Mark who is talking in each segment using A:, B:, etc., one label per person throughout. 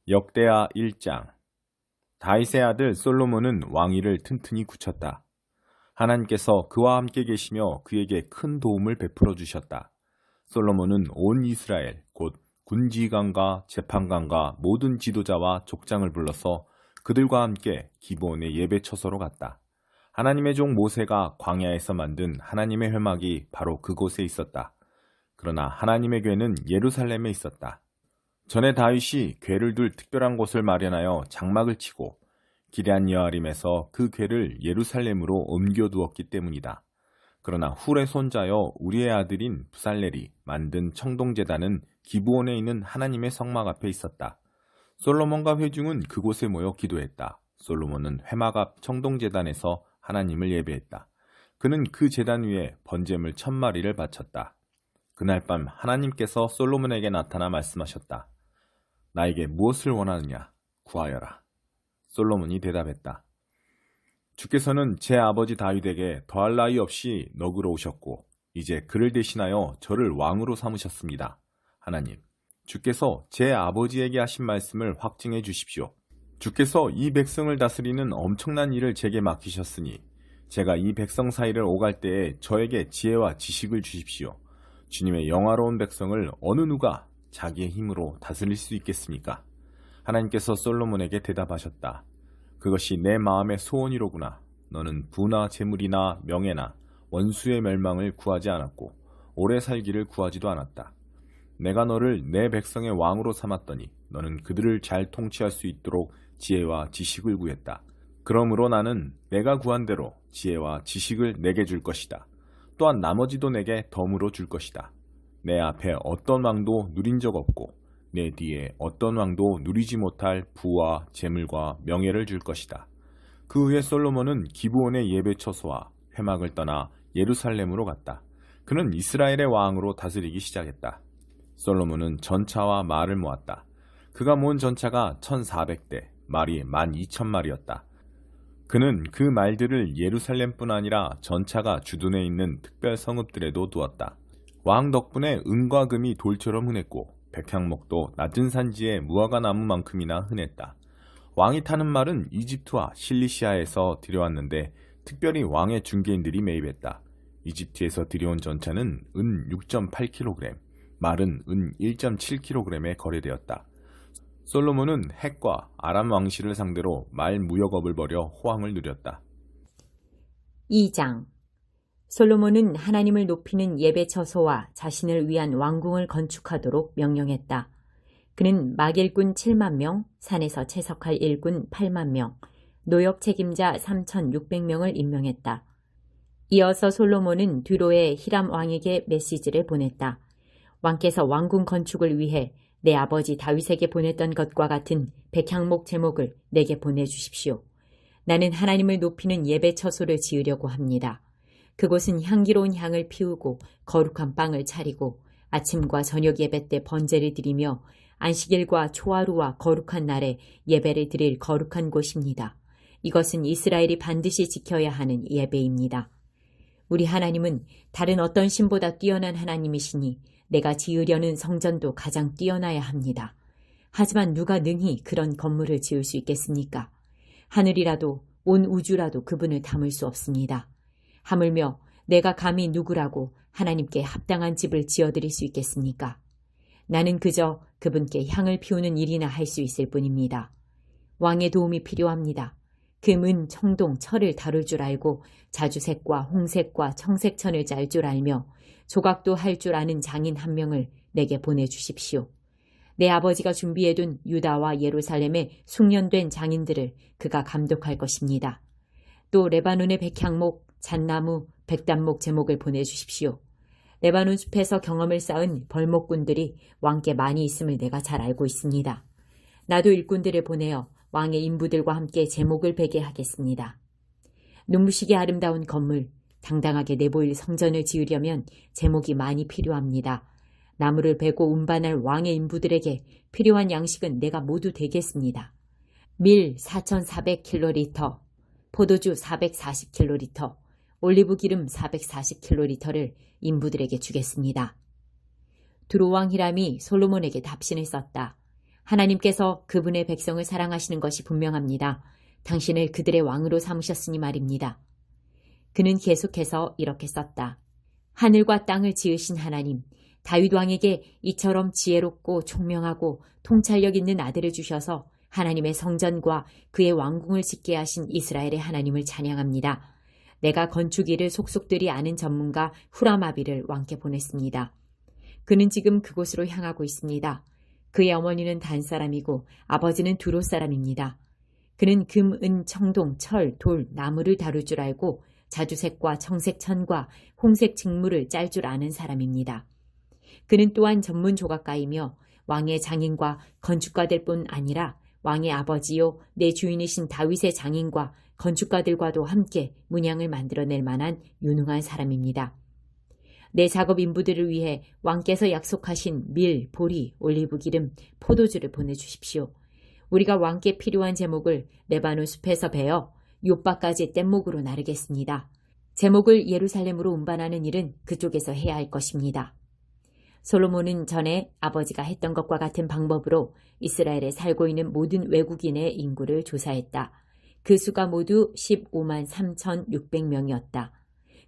A: 역대하 1장. 다윗의 아들 솔로몬은 왕위를 튼튼히 굳혔다. 하나님께서 그와 함께 계시며 그에게 큰 도움을 베풀어 주셨다. 솔로몬은 온 이스라엘 곧 군지관과 재판관과 모든 지도자와 족장을 불러서 그들과 함께 기브온의 예배 처소로 갔다. 하나님의 종 모세가 광야에서 만든 하나님의 회막이 바로 그곳에 있었다. 그러나 하나님의 궤는 예루살렘에 있었다. 전에 다윗이 궤를 둘 특별한 곳을 마련하여 장막을 치고 기럇 여아림에서 그 궤를 예루살렘으로 옮겨두었기 때문이다. 그러나 훌의 손자여 우리의 아들인 부살렐이 만든 청동제단은 기브온에 있는 하나님의 성막 앞에 있었다. 솔로몬과 회중은 그곳에 모여 기도했다. 솔로몬은 회막 앞 청동제단에서 하나님을 예배했다. 그는 그 제단 위에 번제물 1000마리를 바쳤다. 그날 밤 하나님께서 솔로몬에게 나타나 말씀하셨다. 나에게 무엇을 원하느냐? 구하여라. 솔로몬이 대답했다. 주께서는 제 아버지 다윗에게 더할 나위 없이 너그러 오셨고 이제 그를 대신하여 저를 왕으로 삼으셨습니다. 하나님, 주께서 제 아버지에게 하신 말씀을 확증해 주십시오. 주께서 이 백성을 다스리는 엄청난 일을 제게 맡기셨으니 제가 이 백성 사이를 오갈 때에 저에게 지혜와 지식을 주십시오. 주님의 영화로운 백성을 어느 누가 자기의 힘으로 다스릴 수 있겠습니까? 하나님께서 솔로몬에게 대답하셨다. 그것이 내 마음의 소원이로구나. 너는 부나 재물이나 명예나 원수의 멸망을 구하지 않았고 오래 살기를 구하지도 않았다. 내가 너를 내 백성의 왕으로 삼았더니 너는 그들을 잘 통치할 수 있도록 지혜와 지식을 구했다. 그러므로 나는 내가 구한 대로 지혜와 지식을 내게 줄 것이다. 또한 나머지도 내게 덤으로 줄 것이다. 내 앞에 어떤 왕도 누린 적 없고 내 뒤에 어떤 왕도 누리지 못할 부와 재물과 명예를 줄 것이다. 그 후에 솔로몬은 기브온의 예배 처소와 회막을 떠나 예루살렘으로 갔다. 그는 이스라엘의 왕으로 다스리기 시작했다. 솔로몬은 전차와 말을 모았다. 그가 모은 전차가 1400대, 말이 12,000마리였다. 그는 그 말들을 예루살렘뿐 아니라 전차가 주둔해 있는 특별 성읍들에도 두었다. 왕 덕분에 은과 금이 돌처럼 흔했고 백향목도 낮은 산지에 무화과 나무만큼이나 흔했다. 왕이 타는 말은 이집트와 실리시아에서 들여왔는데 특별히 왕의 중개인들이 매입했다. 이집트에서 들여온 전차는 은 6.8kg, 말은 은 1.7kg에 거래되었다. 솔로몬은 헷과 아람 왕실을 상대로 말 무역업을 벌여 호황을 누렸다.
B: 2장. 솔로몬은 하나님을 높이는 예배 처소와 자신을 위한 왕궁을 건축하도록 명령했다. 그는 막일꾼 7만 명, 산에서 채석할 일꾼 8만 명, 노역 책임자 3,600명을 임명했다. 이어서 솔로몬은 뒤로의 히람 왕에게 메시지를 보냈다. 왕께서 왕궁 건축을 위해 내 아버지 다윗에게 보냈던 것과 같은 백향목 제목을 내게 보내주십시오. 나는 하나님을 높이는 예배 처소를 지으려고 합니다. 그곳은 향기로운 향을 피우고 거룩한 빵을 차리고 아침과 저녁 예배 때 번제를 드리며 안식일과 초하루와 거룩한 날에 예배를 드릴 거룩한 곳입니다. 이것은 이스라엘이 반드시 지켜야 하는 예배입니다. 우리 하나님은 다른 어떤 신보다 뛰어난 하나님이시니 내가 지으려는 성전도 가장 뛰어나야 합니다. 하지만 누가 능히 그런 건물을 지을 수 있겠습니까? 하늘이라도 온 우주라도 그분을 담을 수 없습니다. 하물며 내가 감히 누구라고 하나님께 합당한 집을 지어드릴 수 있겠습니까? 나는 그저 그분께 향을 피우는 일이나 할 수 있을 뿐입니다. 왕의 도움이 필요합니다. 금, 청동, 철을 다룰 줄 알고 자주색과 홍색과 청색천을 짤 줄 알며 조각도 할 줄 아는 장인 한 명을 내게 보내주십시오. 내 아버지가 준비해둔 유다와 예루살렘의 숙련된 장인들을 그가 감독할 것입니다. 또 레바논의 백향목, 잣나무, 백단목 제목을 보내주십시오. 레바논 숲에서 경험을 쌓은 벌목꾼들이 왕께 많이 있음을 내가 잘 알고 있습니다. 나도 일꾼들을 보내어 왕의 인부들과 함께 제목을 베게 하겠습니다. 눈부시게 아름다운 건물, 당당하게 내보일 성전을 지으려면 제목이 많이 필요합니다. 나무를 베고 운반할 왕의 인부들에게 필요한 양식은 내가 모두 대겠습니다. 밀 4,400kl, 포도주 440kl, 올리브 기름 440kl를 인부들에게 주겠습니다. 두로왕 히람이 솔로몬에게 답신을 썼다. 하나님께서 그분의 백성을 사랑하시는 것이 분명합니다. 당신을 그들의 왕으로 삼으셨으니 말입니다. 그는 계속해서 이렇게 썼다. 하늘과 땅을 지으신 하나님, 다윗 왕에게 이처럼 지혜롭고 총명하고 통찰력 있는 아들을 주셔서 하나님의 성전과 그의 왕궁을 짓게 하신 이스라엘의 하나님을 찬양합니다. 내가 건축일을 속속들이 아는 전문가 후라마비를 왕께 보냈습니다. 그는 지금 그곳으로 향하고 있습니다. 그의 어머니는 단 사람이고 아버지는 두로 사람입니다. 그는 금, 은, 청동, 철, 돌, 나무를 다룰 줄 알고 자주색과 청색 천과 홍색 직무를 짤 줄 아는 사람입니다. 그는 또한 전문 조각가이며 왕의 장인과 건축가들 뿐 아니라 왕의 아버지요 내 주인이신 다윗의 장인과 건축가들과도 함께 문양을 만들어낼 만한 유능한 사람입니다. 내 작업 인부들을 위해 왕께서 약속하신 밀, 보리, 올리브 기름, 포도주를 보내주십시오. 우리가 왕께 필요한 제목을 레바논 숲에서 베어 욥바까지 뗏목으로 나르겠습니다. 제목을 예루살렘으로 운반하는 일은 그쪽에서 해야 할 것입니다. 솔로몬은 전에 아버지가 했던 것과 같은 방법으로 이스라엘에 살고 있는 모든 외국인의 인구를 조사했다. 그 수가 모두 15만 3,600명이었다.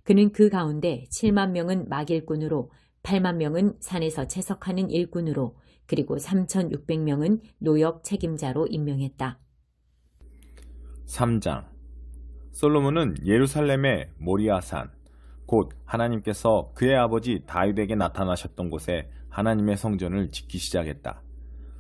B: 그는 그 가운데 7만 명은 막일꾼으로, 8만 명은 산에서 채석하는 일꾼으로, 그리고 3,600명은 노역 책임자로 임명했다.
A: 3장. 솔로몬은 예루살렘의 모리아산, 곧 하나님께서 그의 아버지 다윗에게 나타나셨던 곳에 하나님의 성전을 짓기 시작했다.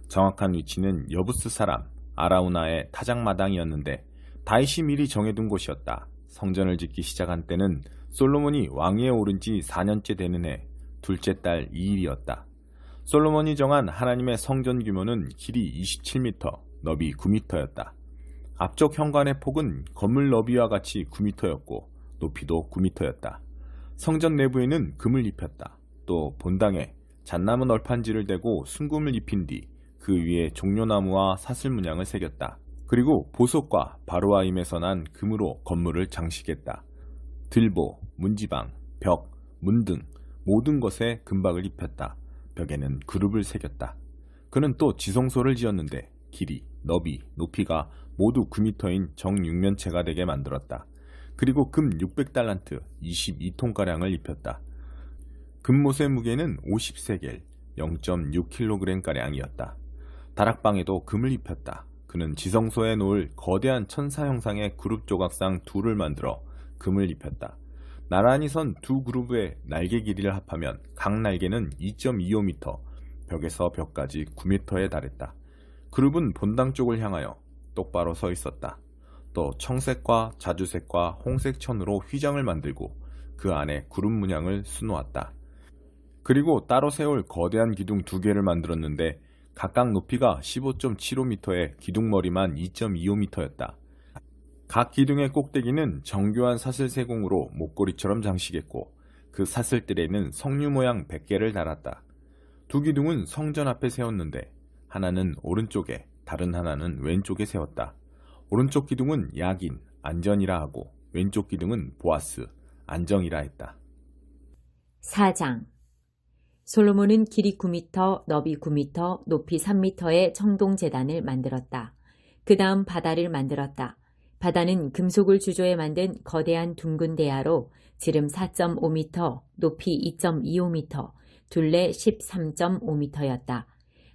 A: 정확한 위치는 여부스 사람 아라우나의 타작마당이었는데 다윗이 미리 정해둔 곳이었다. 성전을 짓기 시작한 때는 솔로몬이 왕위에 오른 지 4년째 되는 해 둘째 달 2일이었다. 솔로몬이 정한 하나님의 성전 규모는 길이 27m, 너비 9m였다. 앞쪽 현관의 폭은 건물 너비와 같이 9m였고 높이도 9m였다. 성전 내부에는 금을 입혔다. 또 본당에 잣나무 널판지를 대고 순금을 입힌 뒤 그 위에 종려나무와 사슬 문양을 새겼다. 그리고 보석과 바로아임에서 난 금으로 건물을 장식했다. 들보, 문지방, 벽, 문 등 모든 것에 금박을 입혔다. 벽에는 그룹을 새겼다. 그는 또 지성소를 지었는데 길이, 너비, 높이가 모두 9m인 정육면체가 되게 만들었다. 그리고 금 600달란트 22톤가량을 입혔다. 금못의 무게는 50세겔 0.6kg가량이었다. 다락방에도 금을 입혔다. 그는 지성소에 놓을 거대한 천사 형상의 그룹 조각상 둘을 만들어 금을 입혔다. 나란히 선 두 그룹의 날개 길이를 합하면 각 날개는 2.25m, 벽에서 벽까지 9m에 달했다. 그룹은 본당 쪽을 향하여 똑바로 서 있었다. 또 청색과 자주색과 홍색 천으로 휘장을 만들고 그 안에 그룹 문양을 수놓았다. 그리고 따로 세울 거대한 기둥 2개를 만들었는데 각각 높이가 15.75m에 기둥머리만 2.25m였다. 각 기둥의 꼭대기는 정교한 사슬 세공으로 목걸이처럼 장식했고 그 사슬들에는 성류 모양 100개를 달았다. 두 기둥은 성전 앞에 세웠는데 하나는 오른쪽에 다른 하나는 왼쪽에 세웠다. 오른쪽 기둥은 야긴, 안전이라 하고 왼쪽 기둥은 보아스, 안정이라 했다.
B: 4장. 솔로몬은 길이 9m, 너비 9m, 높이 3m의 청동제단을 만들었다. 그 다음 바다를 만들었다. 바다는 금속을 주조해 만든 거대한 둥근 대야로 지름 4.5m, 높이 2.25m, 둘레 13.5m였다.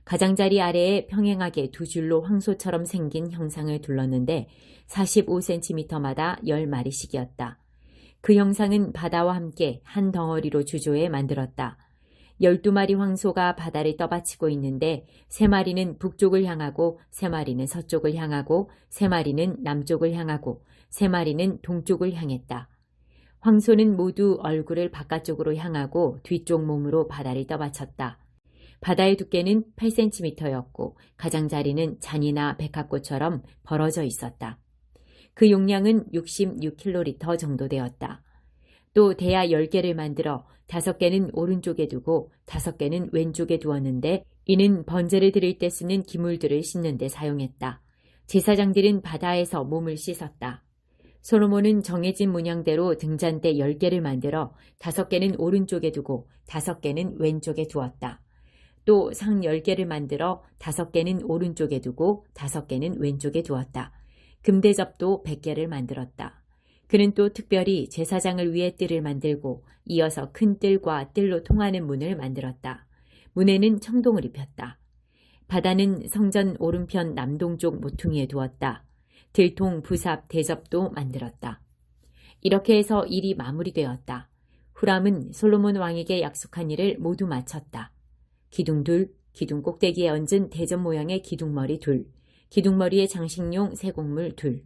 B: 가장자리 아래에 평행하게 두 줄로 황소처럼 생긴 형상을 둘렀는데 45cm마다 10마리씩이었다. 그 형상은 바다와 함께 한 덩어리로 주조해 만들었다. 12마리 황소가 바다를 떠받치고 있는데 3마리는 북쪽을 향하고 3마리는 서쪽을 향하고 3마리는 남쪽을 향하고 3마리는 동쪽을 향했다. 황소는 모두 얼굴을 바깥쪽으로 향하고 뒤쪽 몸으로 바다를 떠받쳤다. 바다의 두께는 8cm였고 가장자리는 잔이나 백합꽃처럼 벌어져 있었다. 그 용량은 66kl 정도 되었다. 또 대야 10개를 만들어 5개는 오른쪽에 두고 5개는 왼쪽에 두었는데 이는 번제를 드릴 때 쓰는 기물들을 씻는 데 사용했다. 제사장들은 바다에서 몸을 씻었다. 솔로몬은 정해진 문양대로 등잔대 10개를 만들어 5개는 오른쪽에 두고 5개는 왼쪽에 두었다. 또 상 10개를 만들어 5개는 오른쪽에 두고 5개는 왼쪽에 두었다. 금대접도 100개를 만들었다. 그는 또 특별히 제사장을 위해 뜰을 만들고 이어서 큰 뜰과 뜰로 통하는 문을 만들었다. 문에는 청동을 입혔다. 바다는 성전 오른편 남동쪽 모퉁이에 두었다. 들통, 부삽, 대접도 만들었다. 이렇게 해서 일이 마무리되었다. 후람은 솔로몬 왕에게 약속한 일을 모두 마쳤다. 기둥 둘, 기둥 꼭대기에 얹은 대접 모양의 기둥머리 둘, 기둥머리에 장식용 세곡물 둘,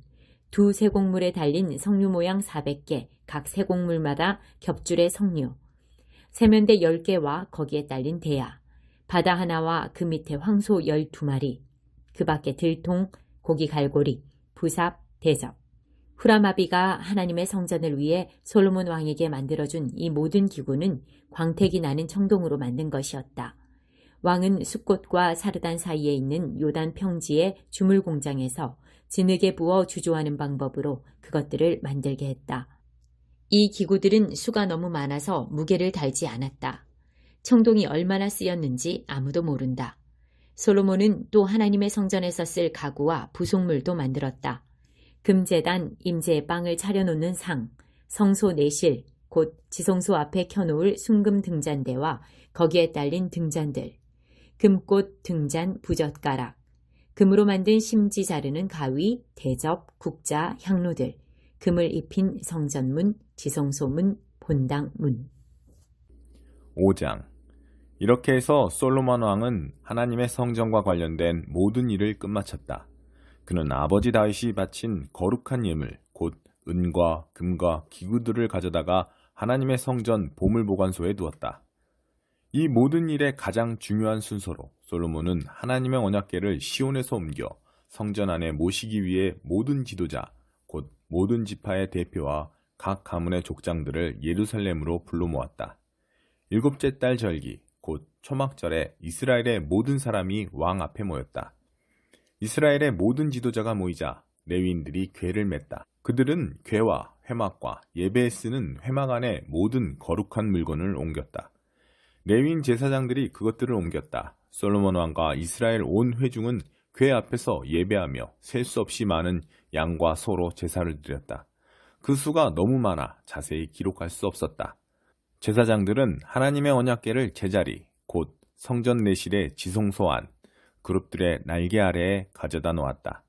B: 두 세곡물에 달린 석류 모양 400개, 각 세곡물마다 겹줄의 석류, 세면대 10개와 거기에 딸린 대야, 바다 하나와 그 밑에 황소 12마리, 그 밖에 들통, 고기 갈고리, 부삽, 대접. 후라마비가 하나님의 성전을 위해 솔로몬 왕에게 만들어준 이 모든 기구는 광택이 나는 청동으로 만든 것이었다. 왕은 숫꽃과 사르단 사이에 있는 요단 평지의 주물 공장에서 진흙에 부어 주조하는 방법으로 그것들을 만들게 했다. 이 기구들은 수가 너무 많아서 무게를 달지 않았다. 청동이 얼마나 쓰였는지 아무도 모른다. 솔로몬은 또 하나님의 성전에서 쓸 가구와 부속물도 만들었다. 금제단, 임재의 빵을 차려놓는 상, 성소 내실, 곧 지성소 앞에 켜놓을 순금 등잔대와 거기에 딸린 등잔들, 금꽃 등잔 부젓가락, 금으로 만든 심지 자르는 가위, 대접, 국자, 향로들, 금을 입힌 성전문, 지성소문, 본당문.
A: 5장. 이렇게 해서 솔로몬 왕은 하나님의 성전과 관련된 모든 일을 끝마쳤다. 그는 아버지 다윗이 바친 거룩한 예물, 곧 은과 금과 기구들을 가져다가 하나님의 성전 보물보관소에 두었다. 이 모든 일의 가장 중요한 순서로 솔로몬은 하나님의 언약궤를 시온에서 옮겨 성전 안에 모시기 위해 모든 지도자, 곧 모든 지파의 대표와 각 가문의 족장들을 예루살렘으로 불러 모았다. 7째 달 절기, 곧 초막절에 이스라엘의 모든 사람이 왕 앞에 모였다. 이스라엘의 모든 지도자가 모이자 레위인들이 궤를 맸다. 그들은 궤와 회막과 예배에 쓰는 회막 안에 모든 거룩한 물건을 옮겼다. 레위인 제사장들이 그것들을 옮겼다. 솔로몬 왕과 이스라엘 온 회중은 궤 앞에서 예배하며 셀 수 없이 많은 양과 소로 제사를 드렸다. 그 수가 너무 많아 자세히 기록할 수 없었다. 제사장들은 하나님의 언약궤를 제자리, 곧 성전 내실의 지성소 안, 그룹들의 날개 아래에 가져다 놓았다.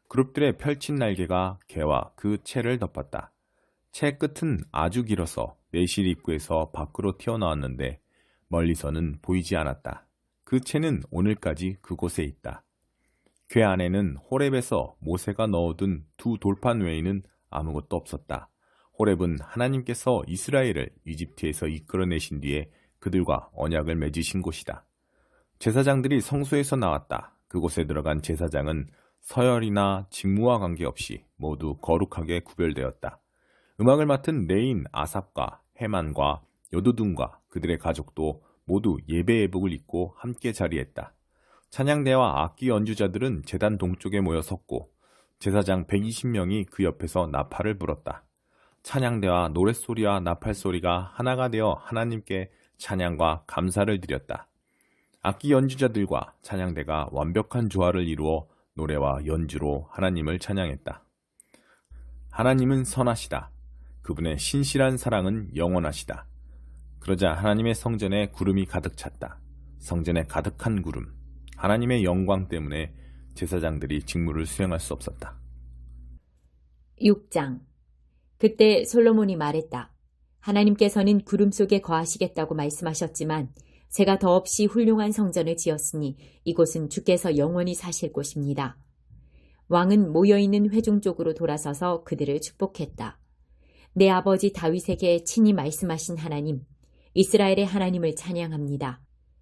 A: 그룹들의 펼친 날개가 궤와 그 채를 덮었다. 채 끝은 아주 길어서 내실 입구에서 밖으로 튀어나왔는데 멀리서는 보이지 않았다. 그 채는 오늘까지 그곳에 있다. 궤 안에는 호렙에서 모세가 넣어둔 두 돌판 외에는 아무것도 없었다. 호렙은 하나님께서 이스라엘을 이집트에서 이끌어내신 뒤에 그들과 언약을 맺으신 곳이다. 제사장들이 성소에서 나왔다. 그곳에 들어간 제사장은 서열이나 직무와 관계없이 모두 거룩하게 구별되었다. 음악을 맡은 레인 아삽과 헤만과 여두둔과 그들의 가족도 모두 예배 예복을 입고 함께 자리했다. 찬양대와 악기 연주자들은 제단 동쪽에 모여 섰고 제사장 120명이 그 옆에서 나팔을 불었다. 찬양대와 노랫소리와 나팔소리가 하나가 되어 하나님께 찬양과 감사를 드렸다. 악기 연주자들과 찬양대가 완벽한 조화를 이루어 노래와 연주로 하나님을 찬양했다. 하나님은 선하시다. 그분의 신실한 사랑은 영원하시다. 그러자 하나님의 성전에 구름이 가득 찼다. 성전에 가득한 구름. 하나님의 영광 때문에 제사장들이 직무를 수행할 수 없었다.
B: 6장. 그때 솔로몬이 말했다. 하나님께서는 구름 속에 거하시겠다고 말씀하셨지만 제가 더없이 훌륭한 성전을 지었으니 이곳은 주께서 영원히 사실 곳입니다. 왕은 모여있는 회중 쪽으로 돌아서서 그들을 축복했다. 내 아버지 다윗에게 친히 말씀하신 하나님, 이스라엘의 하나님을 찬양합니다.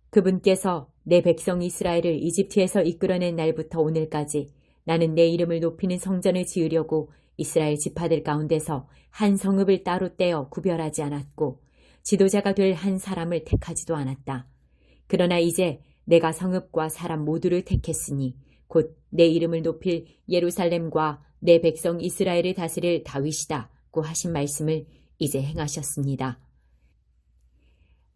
B: 그분께서 내 백성 이스라엘을 이집트에서 이끌어낸 날부터 오늘까지 나는 내 이름을 높이는 성전을 지으려고 이스라엘 지파들 가운데서 한 성읍을 따로 떼어 구별하지 않았고 지도자가 될 한 사람을 택하지도 않았다. 그러나 이제 내가 성읍과 사람 모두를 택했으니 곧 내 이름을 높일 예루살렘과 내 백성 이스라엘을 다스릴 다윗이다고 하신 말씀을 이제 행하셨습니다.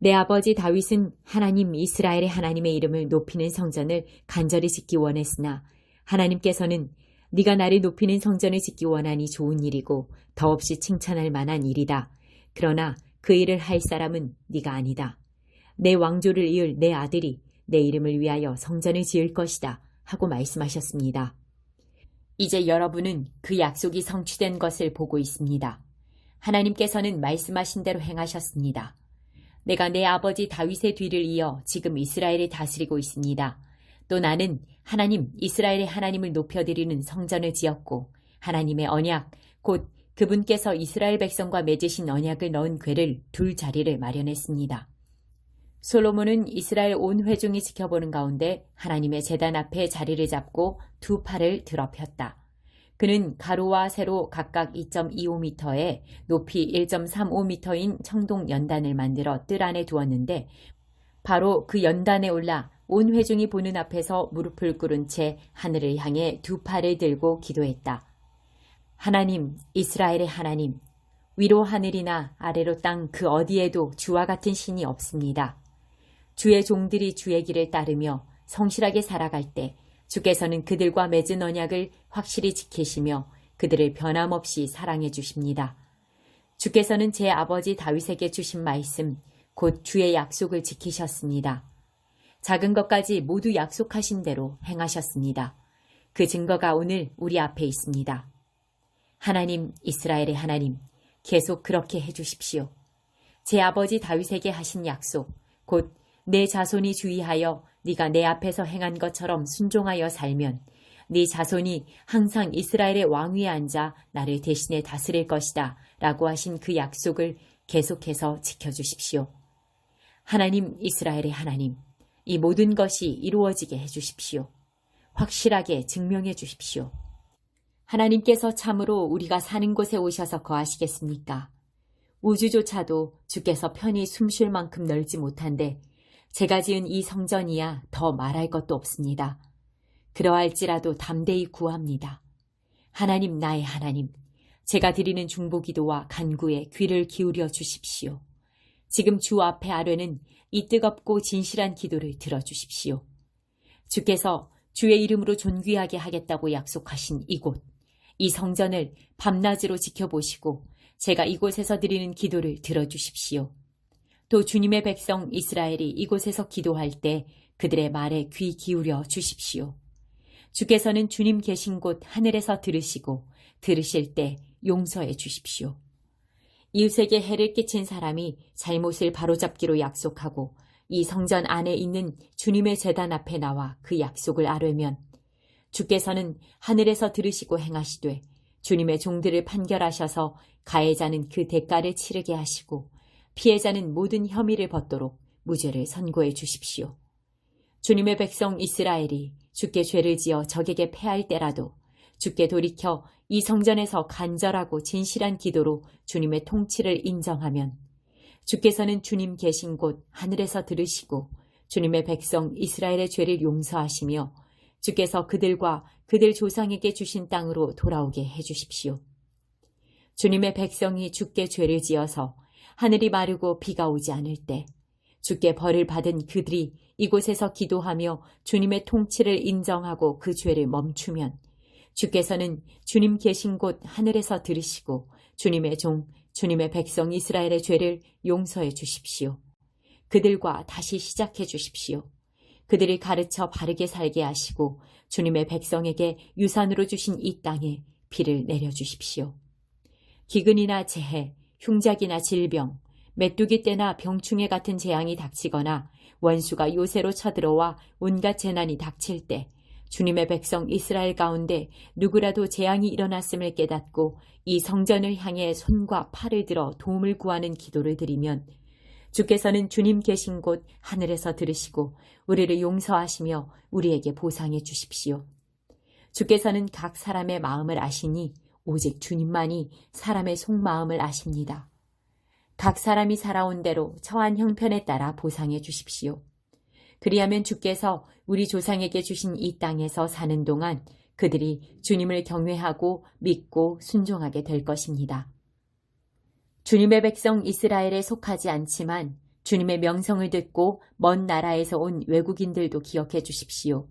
B: 내 아버지 다윗은 하나님 이스라엘의 하나님의 이름을 높이는 성전을 간절히 짓기 원했으나 하나님께서는 네가 나를 높이는 성전을 짓기 원하니 좋은 일이고 더없이 칭찬할 만한 일이다. 그러나 그 일을 할 사람은 네가 아니다. 내 왕조를 이을 내 아들이 내 이름을 위하여 성전을 지을 것이다. 하고 말씀하셨습니다. 이제 여러분은 그 약속이 성취된 것을 보고 있습니다. 하나님께서는 말씀하신 대로 행하셨습니다. 내가 내 아버지 다윗의 뒤를 이어 지금 이스라엘을 다스리고 있습니다. 또 나는 하나님 이스라엘의 하나님을 높여드리는 성전을 지었고 하나님의 언약 곧 그분께서 이스라엘 백성과 맺으신 언약을 넣은 궤를 둘 자리를 마련했습니다. 솔로몬은 이스라엘 온 회중이 지켜보는 가운데 하나님의 제단 앞에 자리를 잡고 두 팔을 드럽혔다. 그는 가로와 세로 각각 2.25m에 높이 1.35m인 청동 연단을 만들어 뜰 안에 두었는데 바로 그 연단에 올라 온 회중이 보는 앞에서 무릎을 꿇은 채 하늘을 향해 두 팔을 들고 기도했다. 하나님, 이스라엘의 하나님, 위로 하늘이나 아래로 땅 그 어디에도 주와 같은 신이 없습니다. 주의 종들이 주의 길을 따르며 성실하게 살아갈 때 주께서는 그들과 맺은 언약을 확실히 지키시며 그들을 변함없이 사랑해 주십니다. 주께서는 제 아버지 다윗에게 주신 말씀, 곧 주의 약속을 지키셨습니다. 작은 것까지 모두 약속하신 대로 행하셨습니다. 그 증거가 오늘 우리 앞에 있습니다. 하나님, 이스라엘의 하나님, 계속 그렇게 해주십시오. 제 아버지 다윗에게 하신 약속, 곧 내 자손이 주의하여 네가 내 앞에서 행한 것처럼 순종하여 살면 네 자손이 항상 이스라엘의 왕위에 앉아 나를 대신해 다스릴 것이다 라고 하신 그 약속을 계속해서 지켜주십시오. 하나님, 이스라엘의 하나님, 이 모든 것이 이루어지게 해주십시오. 확실하게 증명해 주십시오. 하나님께서 참으로 우리가 사는 곳에 오셔서 거하시겠습니까? 우주조차도 주께서 편히 숨쉴 만큼 넓지 못한데 제가 지은 이 성전이야 더 말할 것도 없습니다. 그러할지라도 담대히 구합니다. 하나님, 나의 하나님, 제가 드리는 중보기도와 간구에 귀를 기울여 주십시오. 지금 주 앞에 아뢰는 이 뜨겁고 진실한 기도를 들어주십시오. 주께서 주의 이름으로 존귀하게 하겠다고 약속하신 이곳, 이 성전을 밤낮으로 지켜보시고 제가 이곳에서 드리는 기도를 들어주십시오. 또 주님의 백성 이스라엘이 이곳에서 기도할 때 그들의 말에 귀 기울여 주십시오. 주께서는 주님 계신 곳 하늘에서 들으시고 들으실 때 용서해 주십시오. 이웃에게 해를 끼친 사람이 잘못을 바로잡기로 약속하고 이 성전 안에 있는 주님의 제단 앞에 나와 그 약속을 아뢰면 주께서는 하늘에서 들으시고 행하시되 주님의 종들을 판결하셔서 가해자는 그 대가를 치르게 하시고 피해자는 모든 혐의를 벗도록 무죄를 선고해 주십시오. 주님의 백성 이스라엘이 주께 죄를 지어 적에게 패할 때라도 주께 돌이켜 이 성전에서 간절하고 진실한 기도로 주님의 통치를 인정하면 주께서는 주님 계신 곳 하늘에서 들으시고 주님의 백성 이스라엘의 죄를 용서하시며 주께서 그들과 그들 조상에게 주신 땅으로 돌아오게 해주십시오. 주님의 백성이 주께 죄를 지어서 하늘이 마르고 비가 오지 않을 때 주께 벌을 받은 그들이 이곳에서 기도하며 주님의 통치를 인정하고 그 죄를 멈추면 주께서는 주님 계신 곳 하늘에서 들으시고 주님의 종, 주님의 백성 이스라엘의 죄를 용서해 주십시오. 그들과 다시 시작해 주십시오. 그들을 가르쳐 바르게 살게 하시고 주님의 백성에게 유산으로 주신 이 땅에 비를 내려주십시오. 기근이나 재해, 흉작이나 질병, 메뚜기 떼나 병충해 같은 재앙이 닥치거나 원수가 요새로 쳐들어와 온갖 재난이 닥칠 때 주님의 백성 이스라엘 가운데 누구라도 재앙이 일어났음을 깨닫고 이 성전을 향해 손과 팔을 들어 도움을 구하는 기도를 드리면 주께서는 주님 계신 곳 하늘에서 들으시고 우리를 용서하시며 우리에게 보상해 주십시오. 주께서는 각 사람의 마음을 아시니 오직 주님만이 사람의 속마음을 아십니다. 각 사람이 살아온 대로 처한 형편에 따라 보상해 주십시오. 그리하면 주께서 우리 조상에게 주신 이 땅에서 사는 동안 그들이 주님을 경외하고 믿고 순종하게 될 것입니다. 주님의 백성 이스라엘에 속하지 않지만 주님의 명성을 듣고 먼 나라에서 온 외국인들도 기억해 주십시오.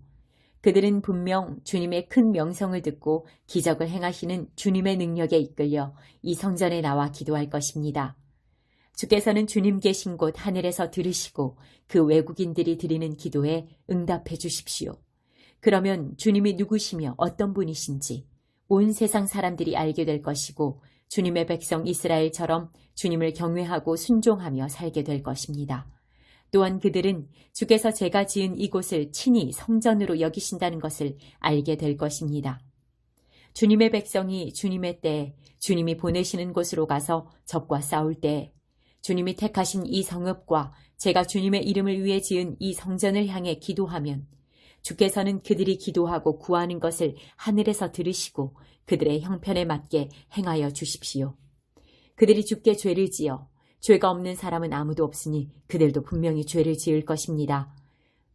B: 그들은 분명 주님의 큰 명성을 듣고 기적을 행하시는 주님의 능력에 이끌려 이 성전에 나와 기도할 것입니다. 주께서는 주님 계신 곳 하늘에서 들으시고 그 외국인들이 드리는 기도에 응답해 주십시오. 그러면 주님이 누구시며 어떤 분이신지 온 세상 사람들이 알게 될 것이고 주님의 백성 이스라엘처럼 주님을 경외하고 순종하며 살게 될 것입니다. 또한 그들은 주께서 제가 지은 이곳을 친히 성전으로 여기신다는 것을 알게 될 것입니다. 주님의 백성이 주님의 때에 주님이 보내시는 곳으로 가서 적과 싸울 때 주님이 택하신 이 성읍과 제가 주님의 이름을 위해 지은 이 성전을 향해 기도하면 주께서는 그들이 기도하고 구하는 것을 하늘에서 들으시고 그들의 형편에 맞게 행하여 주십시오. 그들이 주께 죄를 지어 죄가 없는 사람은 아무도 없으니 그들도 분명히 죄를 지을 것입니다.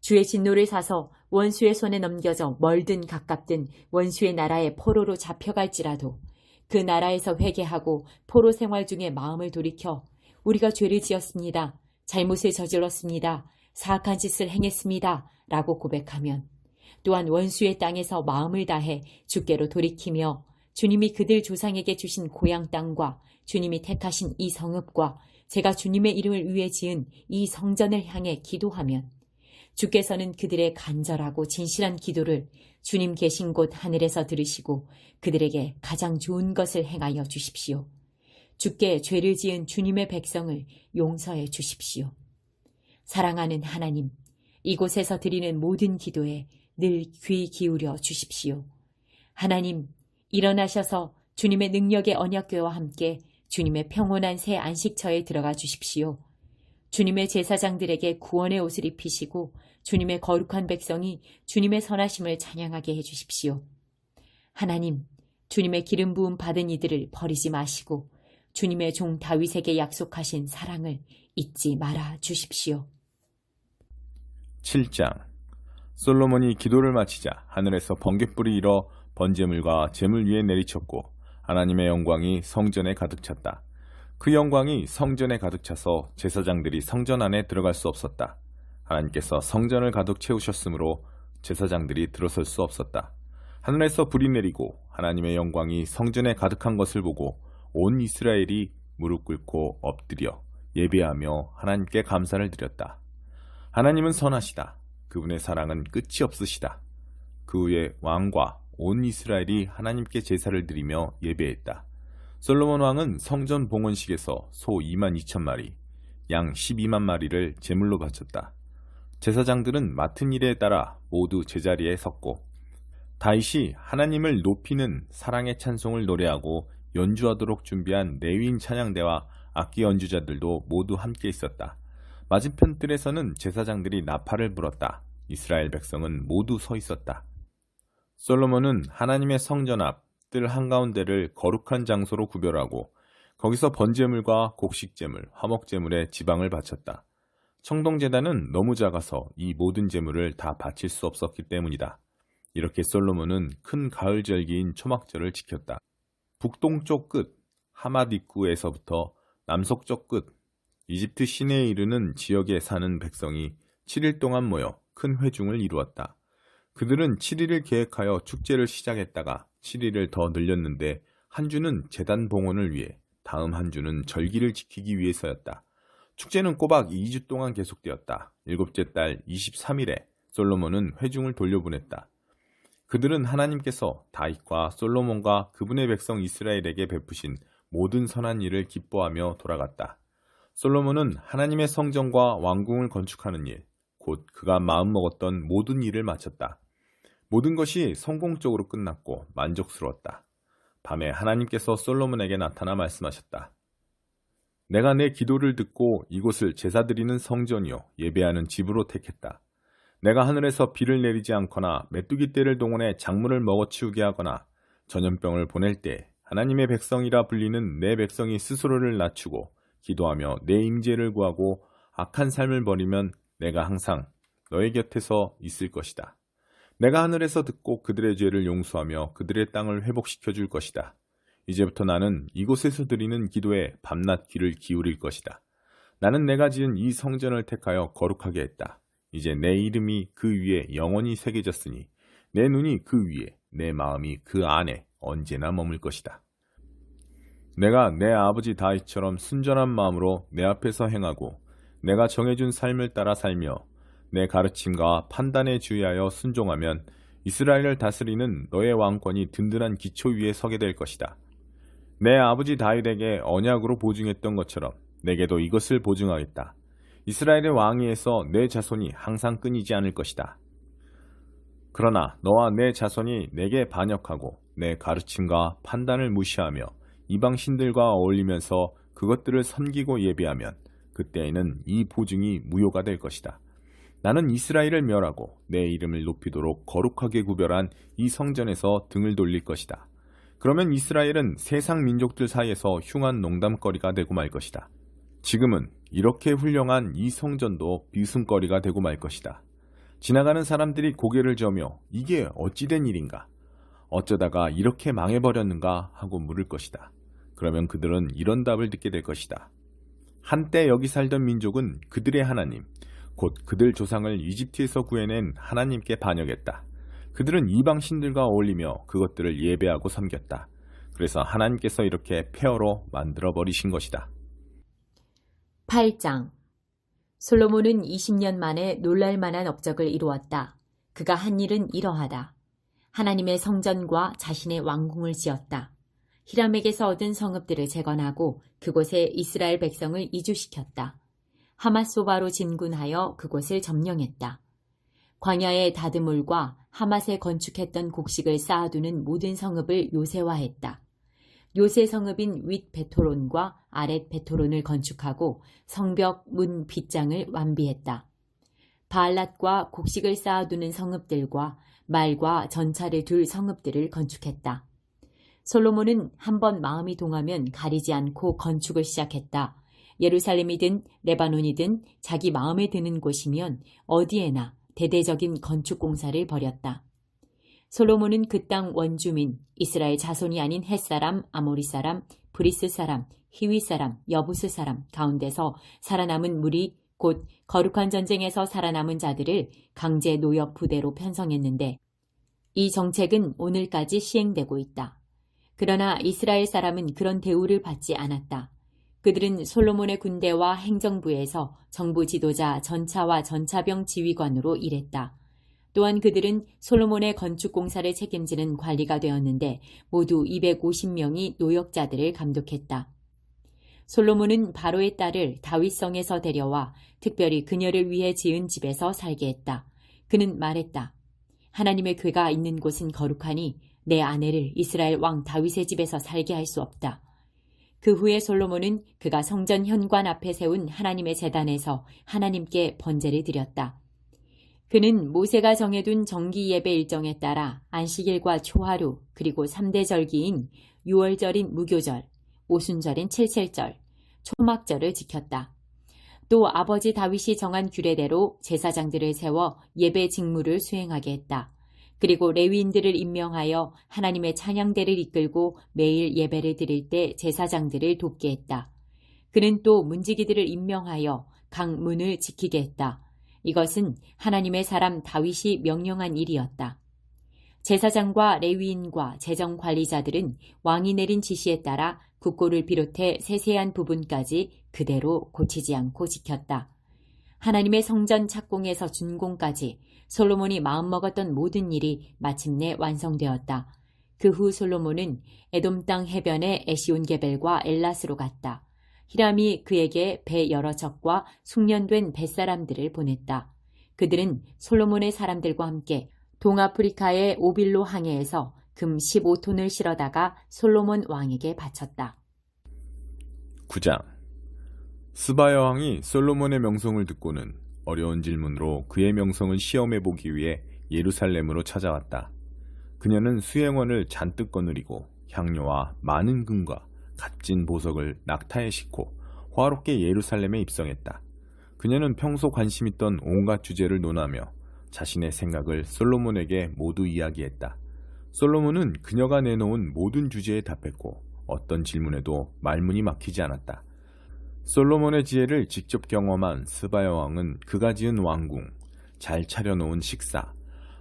B: 주의 진노를 사서 원수의 손에 넘겨져 멀든 가깝든 원수의 나라에 포로로 잡혀갈지라도 그 나라에서 회개하고 포로 생활 중에 마음을 돌이켜 우리가 죄를 지었습니다. 잘못을 저질렀습니다. 사악한 짓을 행했습니다. 라고 고백하면 또한 원수의 땅에서 마음을 다해 주께로 돌이키며 주님이 그들 조상에게 주신 고향 땅과 주님이 택하신 이 성읍과 제가 주님의 이름을 위해 지은 이 성전을 향해 기도하면 주께서는 그들의 간절하고 진실한 기도를 주님 계신 곳 하늘에서 들으시고 그들에게 가장 좋은 것을 행하여 주십시오. 주께 죄를 지은 주님의 백성을 용서해 주십시오. 사랑하는 하나님, 이곳에서 드리는 모든 기도에 늘 귀 기울여 주십시오. 하나님, 일어나셔서 주님의 능력의 언약궤와 함께 주님의 평온한 새 안식처에 들어가 주십시오. 주님의 제사장들에게 구원의 옷을 입히시고 주님의 거룩한 백성이 주님의 선하심을 찬양하게 해주십시오. 하나님, 주님의 기름 부음 받은 이들을 버리지 마시고 주님의 종 다윗에게 약속하신 사랑을 잊지 말아 주십시오.
A: 7장. 솔로몬이 기도를 마치자 하늘에서 번갯불이 일어 번제물과 제물 위에 내리쳤고 하나님의 영광이 성전에 가득 찼다. 그 영광이 성전에 가득 차서 제사장들이 성전 안에 들어갈 수 없었다. 하나님께서 성전을 가득 채우셨으므로 제사장들이 들어설 수 없었다. 하늘에서 불이 내리고 하나님의 영광이 성전에 가득한 것을 보고 온 이스라엘이 무릎 꿇고 엎드려 예배하며 하나님께 감사를 드렸다. 하나님은 선하시다. 그분의 사랑은 끝이 없으시다. 그 후에 왕과 온 이스라엘이 하나님께 제사를 드리며 예배했다. 솔로몬 왕은 성전 봉헌식에서 소 22,000마리, 양 12만 마리를 제물로 바쳤다. 제사장들은 맡은 일에 따라 모두 제자리에 섰고 다윗이 하나님을 높이는 사랑의 찬송을 노래하고 연주하도록 준비한 레위인 찬양대와 악기 연주자들도 모두 함께 있었다. 맞은편 뜰에서는 제사장들이 나팔을 불었다. 이스라엘 백성은 모두 서 있었다. 솔로몬은 하나님의 성전 앞 뜰 한가운데를 거룩한 장소로 구별하고 거기서 번제물과 곡식제물, 화목제물에 지방을 바쳤다. 청동제단은 너무 작아서 이 모든 제물을 다 바칠 수 없었기 때문이다. 이렇게 솔로몬은 큰 가을 절기인 초막절을 지켰다. 북동쪽 끝 하맛 입구에서부터 남서쪽 끝 이집트 시내에 이르는 지역에 사는 백성이 7일 동안 모여 큰 회중을 이루었다. 그들은 7일을 계획하여 축제를 시작했다가 7일을 더 늘렸는데 한 주는 제단 봉헌을 위해, 다음 한 주는 절기를 지키기 위해서였다. 축제는 꼬박 2주 동안 계속되었다. 7째 달 23일에 솔로몬은 회중을 돌려보냈다. 그들은 하나님께서 다윗과 솔로몬과 그분의 백성 이스라엘에게 베푸신 모든 선한 일을 기뻐하며 돌아갔다. 솔로몬은 하나님의 성전과 왕궁을 건축하는 일, 곧 그가 마음먹었던 모든 일을 마쳤다. 모든 것이 성공적으로 끝났고 만족스러웠다. 밤에 하나님께서 솔로몬에게 나타나 말씀하셨다. 내가 내 기도를 듣고 이곳을 제사드리는 성전이요 예배하는 집으로 택했다. 내가 하늘에서 비를 내리지 않거나 메뚜기 떼를 동원해 작물을 먹어치우게 하거나 전염병을 보낼 때 하나님의 백성이라 불리는 내 백성이 스스로를 낮추고 기도하며 내 임재를 구하고 악한 삶을 버리면 내가 항상 너의 곁에서 있을 것이다. 내가 하늘에서 듣고 그들의 죄를 용서하며 그들의 땅을 회복시켜 줄 것이다. 이제부터 나는 이곳에서 드리는 기도에 밤낮 귀를 기울일 것이다. 나는 내가 지은 이 성전을 택하여 거룩하게 했다. 이제 내 이름이 그 위에 영원히 새겨졌으니 내 눈이 그 위에, 내 마음이 그 안에 언제나 머물 것이다. 내가 내 아버지 다윗처럼 순전한 마음으로 내 앞에서 행하고 내가 정해준 삶을 따라 살며 내 가르침과 판단에 주의하여 순종하면 이스라엘을 다스리는 너의 왕권이 든든한 기초 위에 서게 될 것이다. 내 아버지 다윗에게 언약으로 보증했던 것처럼 내게도 이것을 보증하겠다. 이스라엘의 왕위에서 내 자손이 항상 끊이지 않을 것이다. 그러나 너와 내 자손이 내게 반역하고 내 가르침과 판단을 무시하며 이방 신들과 어울리면서 그것들을 섬기고 예배하면 그때에는 이 보증이 무효가 될 것이다. 나는 이스라엘을 멸하고 내 이름을 높이도록 거룩하게 구별한 이 성전에서 등을 돌릴 것이다. 그러면 이스라엘은 세상 민족들 사이에서 흉한 농담거리가 되고 말 것이다. 지금은 이렇게 훌륭한 이 성전도 비웃음거리가 되고 말 것이다. 지나가는 사람들이 고개를 저으며 이게 어찌된 일인가? 어쩌다가 이렇게 망해버렸는가? 하고 물을 것이다. 그러면 그들은 이런 답을 듣게 될 것이다. 한때 여기 살던 민족은 그들의 하나님, 곧 그들 조상을 이집트에서 구해낸 하나님께 반역했다. 그들은 이방 신들과 어울리며 그것들을 예배하고 섬겼다. 그래서 하나님께서 이렇게 폐허로 만들어버리신 것이다.
B: 8장. 솔로몬은 20년 만에 놀랄만한 업적을 이루었다. 그가 한 일은 이러하다. 하나님의 성전과 자신의 왕궁을 지었다. 히람에게서 얻은 성읍들을 재건하고 그곳에 이스라엘 백성을 이주시켰다. 하맛소바로 진군하여 그곳을 점령했다. 광야의 다드물과 하맛에 건축했던 곡식을 쌓아두는 모든 성읍을 요새화했다. 요새 성읍인 윗 베토론과 아랫 베토론을 건축하고 성벽 문 빗장을 완비했다. 바알랏과 곡식을 쌓아두는 성읍들과 말과 전차를 둘 성읍들을 건축했다. 솔로몬은 한번 마음이 동하면 가리지 않고 건축을 시작했다. 예루살렘이든 레바논이든 자기 마음에 드는 곳이면 어디에나 대대적인 건축 공사를 벌였다. 솔로몬은 그 땅 원주민, 이스라엘 자손이 아닌 헷사람, 아모리 사람, 브리스 사람, 히위 사람, 여부스 사람 가운데서 살아남은 무리, 곧 거룩한 전쟁에서 살아남은 자들을 강제 노역 부대로 편성했는데 이 정책은 오늘까지 시행되고 있다. 그러나 이스라엘 사람은 그런 대우를 받지 않았다. 그들은 솔로몬의 군대와 행정부에서 정부 지도자, 전차와 전차병 지휘관으로 일했다. 또한 그들은 솔로몬의 건축 공사를 책임지는 관리가 되었는데 모두 250명이 노역자들을 감독했다. 솔로몬은 바로의 딸을 다윗성에서 데려와 특별히 그녀를 위해 지은 집에서 살게 했다. 그는 말했다. 하나님의 궤가 있는 곳은 거룩하니 내 아내를 이스라엘 왕 다윗의 집에서 살게 할 수 없다. 그 후에 솔로몬은 그가 성전 현관 앞에 세운 하나님의 제단에서 하나님께 번제를 드렸다. 그는 모세가 정해둔 정기 예배 일정에 따라 안식일과 초하루 그리고 3대 절기인 유월절인 무교절, 오순절인 칠칠절, 초막절을 지켰다. 또 아버지 다윗이 정한 규례대로 제사장들을 세워 예배 직무를 수행하게 했다. 그리고 레위인들을 임명하여 하나님의 찬양대를 이끌고 매일 예배를 드릴 때 제사장들을 돕게 했다. 그는 또 문지기들을 임명하여 각 문을 지키게 했다. 이것은 하나님의 사람 다윗이 명령한 일이었다. 제사장과 레위인과 재정관리자들은 왕이 내린 지시에 따라 국고를 비롯해 세세한 부분까지 그대로 고치지 않고 지켰다. 하나님의 성전 착공에서 준공까지 솔로몬이 마음먹었던 모든 일이 마침내 완성되었다. 그 후 솔로몬은 에돔 땅 해변의 에시온게벨과 엘라스로 갔다. 히람이 그에게 배 여러 척과 숙련된 뱃사람들을 보냈다. 그들은 솔로몬의 사람들과 함께 동아프리카의 오빌로 항해에서 금 15톤을 실어다가 솔로몬 왕에게 바쳤다.
A: 9장. 스바 여왕이 솔로몬의 명성을 듣고는 어려운 질문으로 그의 명성을 시험해보기 위해 예루살렘으로 찾아왔다. 그녀는 수행원을 잔뜩 거느리고 향료와 많은 금과 값진 보석을 낙타에 싣고 화롭게 예루살렘에 입성했다. 그녀는 평소 관심 있던 온갖 주제를 논하며 자신의 생각을 솔로몬에게 모두 이야기했다. 솔로몬은 그녀가 내놓은 모든 주제에 답했고 어떤 질문에도 말문이 막히지 않았다. 솔로몬의 지혜를 직접 경험한 스바야 왕은 그가 지은 왕궁, 잘 차려놓은 식사,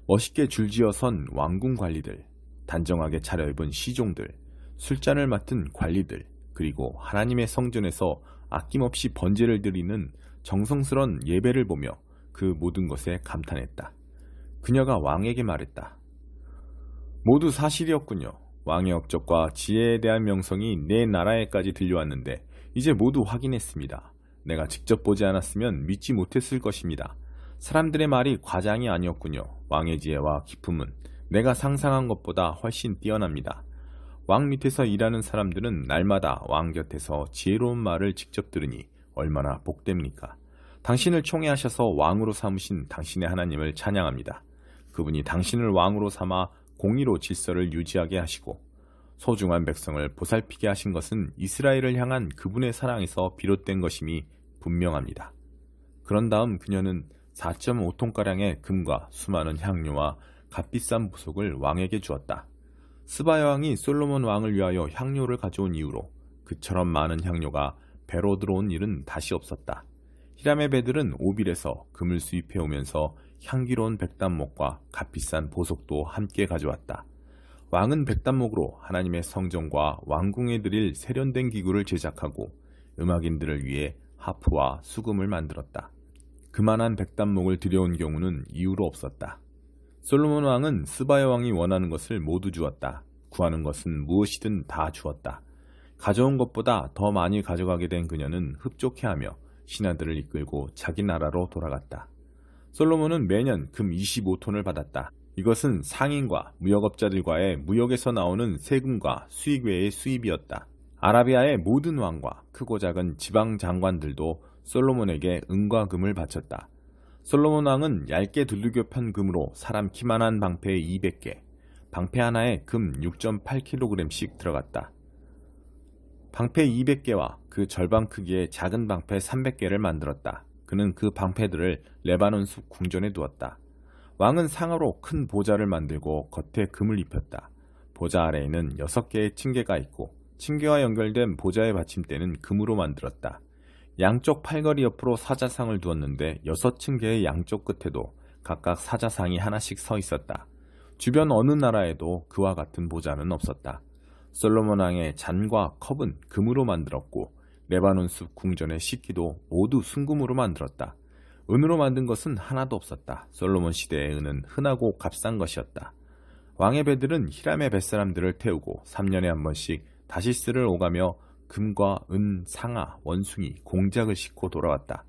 A: 멋있게 줄지어선 왕궁 관리들, 단정하게 차려입은 시종들, 술잔을 맡은 관리들, 그리고 하나님의 성전에서 아낌없이 번제를 드리는 정성스런 예배를 보며 그 모든 것에 감탄했다. 그녀가 왕에게 말했다. 모두 사실이었군요. 왕의 업적과 지혜에 대한 명성이 내 나라에까지 들려왔는데 이제 모두 확인했습니다. 내가 직접 보지 않았으면 믿지 못했을 것입니다. 사람들의 말이 과장이 아니었군요. 왕의 지혜와 기품은 내가 상상한 것보다 훨씬 뛰어납니다. 왕 밑에서 일하는 사람들은 날마다 왕 곁에서 지혜로운 말을 직접 들으니 얼마나 복됩니까? 당신을 총애하셔서 왕으로 삼으신 당신의 하나님을 찬양합니다. 그분이 당신을 왕으로 삼아 공의로 질서를 유지하게 하시고 소중한 백성을 보살피게 하신 것은 이스라엘을 향한 그분의 사랑에서 비롯된 것임이 분명합니다. 그런 다음 그녀는 4.5톤가량의 금과 수많은 향료와 값비싼 보석을 왕에게 주었다. 스바야 왕이 솔로몬 왕을 위하여 향료를 가져온 이후로 그처럼 많은 향료가 배로 들어온 일은 다시 없었다. 히람의 배들은 오빌에서 금을 수입해 오면서 향기로운 백단목과 값비싼 보석도 함께 가져왔다. 왕은 백단목으로 하나님의 성전과 왕궁에 드릴 세련된 기구를 제작하고 음악인들을 위해 하프와 수금을 만들었다. 그만한 백단목을 들여온 경우는 이후로 없었다. 솔로몬 왕은 스바야 왕이 원하는 것을 모두 주었다. 구하는 것은 무엇이든 다 주었다. 가져온 것보다 더 많이 가져가게 된 그녀는 흡족해하며 신하들을 이끌고 자기 나라로 돌아갔다. 솔로몬은 매년 금 25톤을 받았다. 이것은 상인과 무역업자들과의 무역에서 나오는 세금과 수익 외의 수입이었다. 아라비아의 모든 왕과 크고 작은 지방 장관들도 솔로몬에게 은과 금을 바쳤다. 솔로몬 왕은 얇게 두들겨 편 금으로 사람 키만한 방패 200개, 방패 하나에 금 6.8kg씩 들어갔다. 방패 200개와 그 절반 크기의 작은 방패 300개를 만들었다. 그는 그 방패들을 레바논 숲 궁전에 두었다. 왕은 상하로 큰 보좌를 만들고 겉에 금을 입혔다. 보좌 아래에는 6개의 층계가 있고 층계와 연결된 보좌의 받침대는 금으로 만들었다. 양쪽 팔걸이 옆으로 사자상을 두었는데 6층계의 양쪽 끝에도 각각 사자상이 하나씩 서 있었다. 주변 어느 나라에도 그와 같은 보좌는 없었다. 솔로몬 왕의 잔과 컵은 금으로 만들었고 레바논 숲 궁전의 식기도 모두 순금으로 만들었다. 은으로 만든 것은 하나도 없었다. 솔로몬 시대의 은은 흔하고 값싼 것이었다. 왕의 배들은 히람의 뱃사람들을 태우고 3년에 한 번씩 다시스를 오가며 금과 은, 상아, 원숭이, 공작을 싣고 돌아왔다.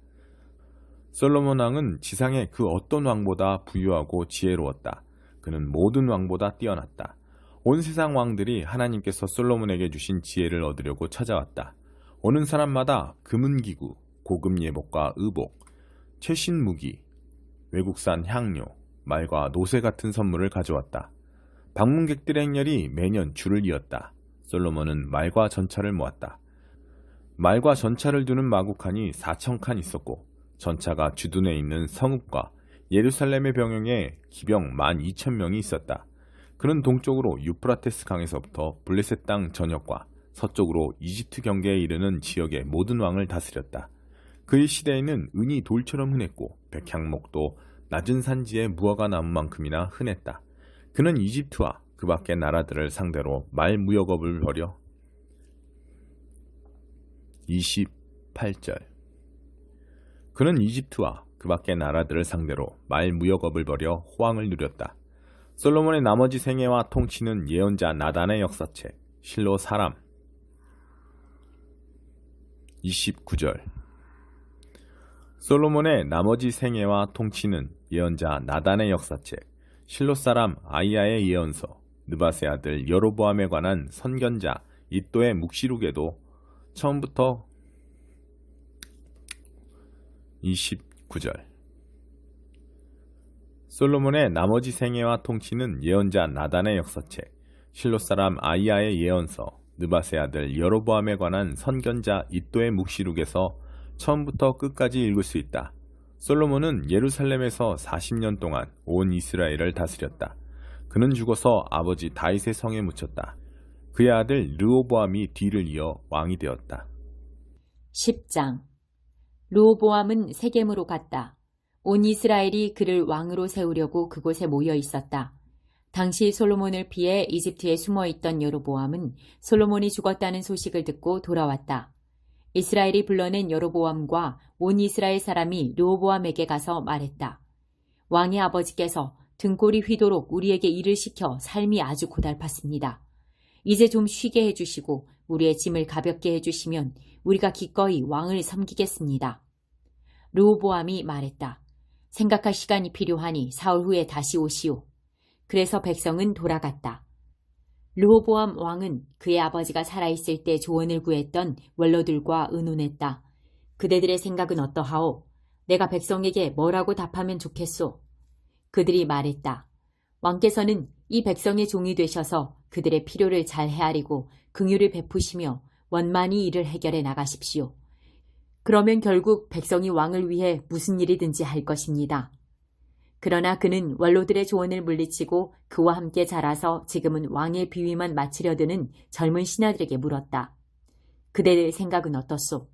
A: 솔로몬 왕은 지상의 그 어떤 왕보다 부유하고 지혜로웠다. 그는 모든 왕보다 뛰어났다. 온 세상 왕들이 하나님께서 솔로몬에게 주신 지혜를 얻으려고 찾아왔다. 오는 사람마다 금은기구, 고급 예복과 의복, 최신 무기, 외국산 향료, 말과 노새 같은 선물을 가져왔다. 방문객들의 행렬이 매년 줄을 이었다. 솔로몬은 말과 전차를 모았다. 말과 전차를 두는 마구칸이 4,000칸 있었고 전차가 주둔해 있는 성읍과 예루살렘의 병영에 기병 12,000명이 있었다. 그는 동쪽으로 유프라테스 강에서부터 블레셋 땅 전역과 서쪽으로 이집트 경계에 이르는 지역의 모든 왕을 다스렸다. 그의 시대에는 은이 돌처럼 흔했고 백향목도 낮은 산지에 무화과 나무만큼이나 흔했다. 그는 이집트와 그 밖의 나라들을 상대로 말 무역업을 벌여 28절 그는 이집트와 그 밖의 나라들을 상대로 말 무역업을 벌여 호황을 누렸다. 솔로몬의 나머지 생애와 통치는 예언자 나단의 역사책 실로 사람 29절 솔로몬의 나머지 생애와 통치는 예언자 나단의 역사책 실로 사람 아이야의 예언서 느바세 아들 여로보암에 관한 선견자 이또의 묵시록에도 처음부터 29절 솔로몬의 나머지 생애와 통치는 예언자 나단의 역사책 실로 사람 아이야의 예언서 느바세 아들 여로보암에 관한 선견자 이또의 묵시록에서 처음부터 끝까지 읽을 수 있다. 솔로몬은 예루살렘에서 40년 동안 온 이스라엘을 다스렸다. 그는 죽어서 아버지 다윗의 성에 묻혔다. 그의 아들 르호보암이 뒤를 이어 왕이 되었다.
B: 10장. 르호보암은 세겜으로 갔다. 온 이스라엘이 그를 왕으로 세우려고 그곳에 모여 있었다. 당시 솔로몬을 피해 이집트에 숨어있던 여로보암은 솔로몬이 죽었다는 소식을 듣고 돌아왔다. 이스라엘이 불러낸 여로보암과 온 이스라엘 사람이 르호보암에게 가서 말했다. 왕의 아버지께서 등골이 휘도록 우리에게 일을 시켜 삶이 아주 고달팠습니다. 이제 좀 쉬게 해주시고 우리의 짐을 가볍게 해주시면 우리가 기꺼이 왕을 섬기겠습니다. 르호보암이 말했다. 생각할 시간이 필요하니 사흘 후에 다시 오시오. 그래서 백성은 돌아갔다. 르호보암 왕은 그의 아버지가 살아있을 때 조언을 구했던 원로들과 의논했다. 그대들의 생각은 어떠하오? 내가 백성에게 뭐라고 답하면 좋겠소? 그들이 말했다. 왕께서는 이 백성의 종이 되셔서 그들의 필요를 잘 헤아리고 긍휼을 베푸시며 원만히 일을 해결해 나가십시오. 그러면 결국 백성이 왕을 위해 무슨 일이든지 할 것입니다. 그러나 그는 원로들의 조언을 물리치고 그와 함께 자라서 지금은 왕의 비위만 맡으려 드는 젊은 신하들에게 물었다. 그대의 생각은 어떻소?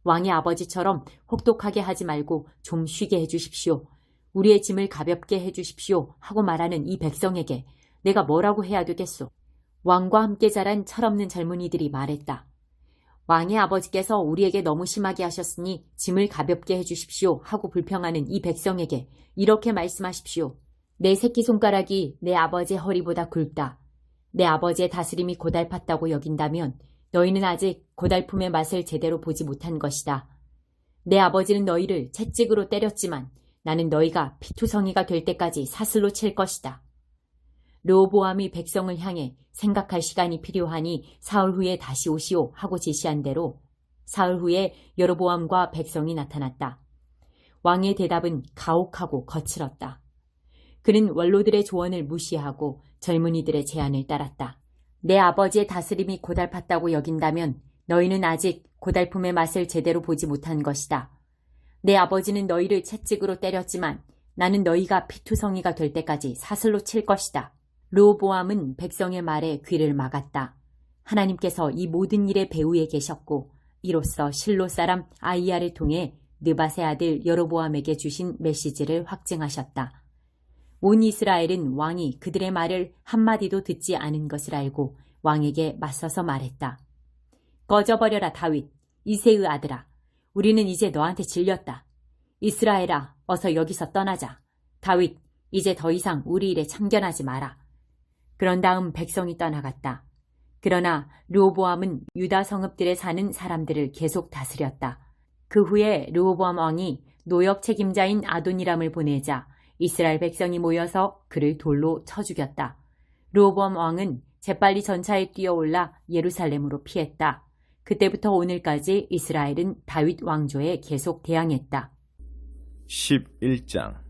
B: 왕의 아버지처럼 혹독하게 하지 말고 좀 쉬게 해주십시오. 우리의 짐을 가볍게 해주십시오 하고 말하는 이 백성에게 내가 뭐라고 해야 되겠소? 왕과 함께 자란 철없는 젊은이들이 말했다. 왕의 아버지께서 우리에게 너무 심하게 하셨으니 짐을 가볍게 해주십시오 하고 불평하는 이 백성에게 이렇게 말씀하십시오. 내 새끼손가락이 내 아버지의 허리보다 굵다. 내 아버지의 다스림이 고달팠다고 여긴다면 너희는 아직 고달픔의 맛을 제대로 보지 못한 것이다. 내 아버지는 너희를 채찍으로 때렸지만 나는 너희가 피투성이가 될 때까지 사슬로 칠 것이다. 르호보암이 백성을 향해 생각할 시간이 필요하니 사흘 후에 다시 오시오 하고 지시한 대로 사흘 후에 여로보암과 백성이 나타났다. 왕의 대답은 가혹하고 거칠었다. 그는 원로들의 조언을 무시하고 젊은이들의 제안을 따랐다. 내 아버지의 다스림이 고달팠다고 여긴다면 너희는 아직 고달픔의 맛을 제대로 보지 못한 것이다. 내 아버지는 너희를 채찍으로 때렸지만 나는 너희가 피투성이가 될 때까지 사슬로 칠 것이다. 르호보암은 백성의 말에 귀를 막았다. 하나님께서 이 모든 일의 배후에 계셨고 이로써 실로 사람 아이야를 통해 느밧의 아들 여로보암에게 주신 메시지를 확증하셨다. 온 이스라엘은 왕이 그들의 말을 한마디도 듣지 않은 것을 알고 왕에게 맞서서 말했다. 꺼져버려라 다윗, 이새의 아들아. 우리는 이제 너한테 질렸다. 이스라엘아, 어서 여기서 떠나자. 다윗, 이제 더 이상 우리 일에 참견하지 마라. 그런 다음 백성이 떠나갔다. 그러나 르호보암은 유다 성읍들에 사는 사람들을 계속 다스렸다. 그 후에 르호보암 왕이 노역 책임자인 아도니람을 보내자 이스라엘 백성이 모여서 그를 돌로 쳐 죽였다. 르호보암 왕은 재빨리 전차에 뛰어올라 예루살렘으로 피했다. 그때부터 오늘까지 이스라엘은 다윗 왕조에 계속 대항했다.
A: 11장.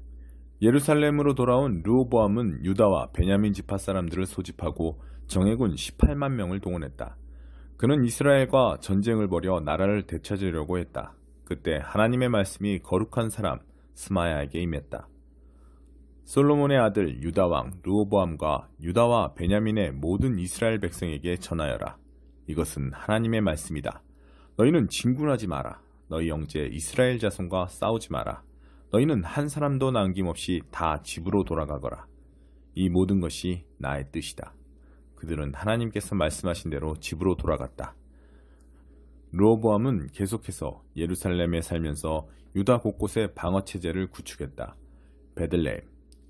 A: 예루살렘으로 돌아온 르호보암은 유다와 베냐민 지파 사람들을 소집하고 정예군 18만 명을 동원했다. 그는 이스라엘과 전쟁을 벌여 나라를 되찾으려고 했다. 그때 하나님의 말씀이 거룩한 사람 스마야에게 임했다. 솔로몬의 아들 유다왕 르호보암과 유다와 베냐민의 모든 이스라엘 백성에게 전하여라. 이것은 하나님의 말씀이다. 너희는 진군하지 마라. 너희 형제 이스라엘 자손과 싸우지 마라. 너희는 한 사람도 남김없이 다 집으로 돌아가거라. 이 모든 것이 나의 뜻이다. 그들은 하나님께서 말씀하신 대로 집으로 돌아갔다. 르호보암은 계속해서 예루살렘에 살면서 유다 곳곳에 방어체제를 구축했다. 베들레헴,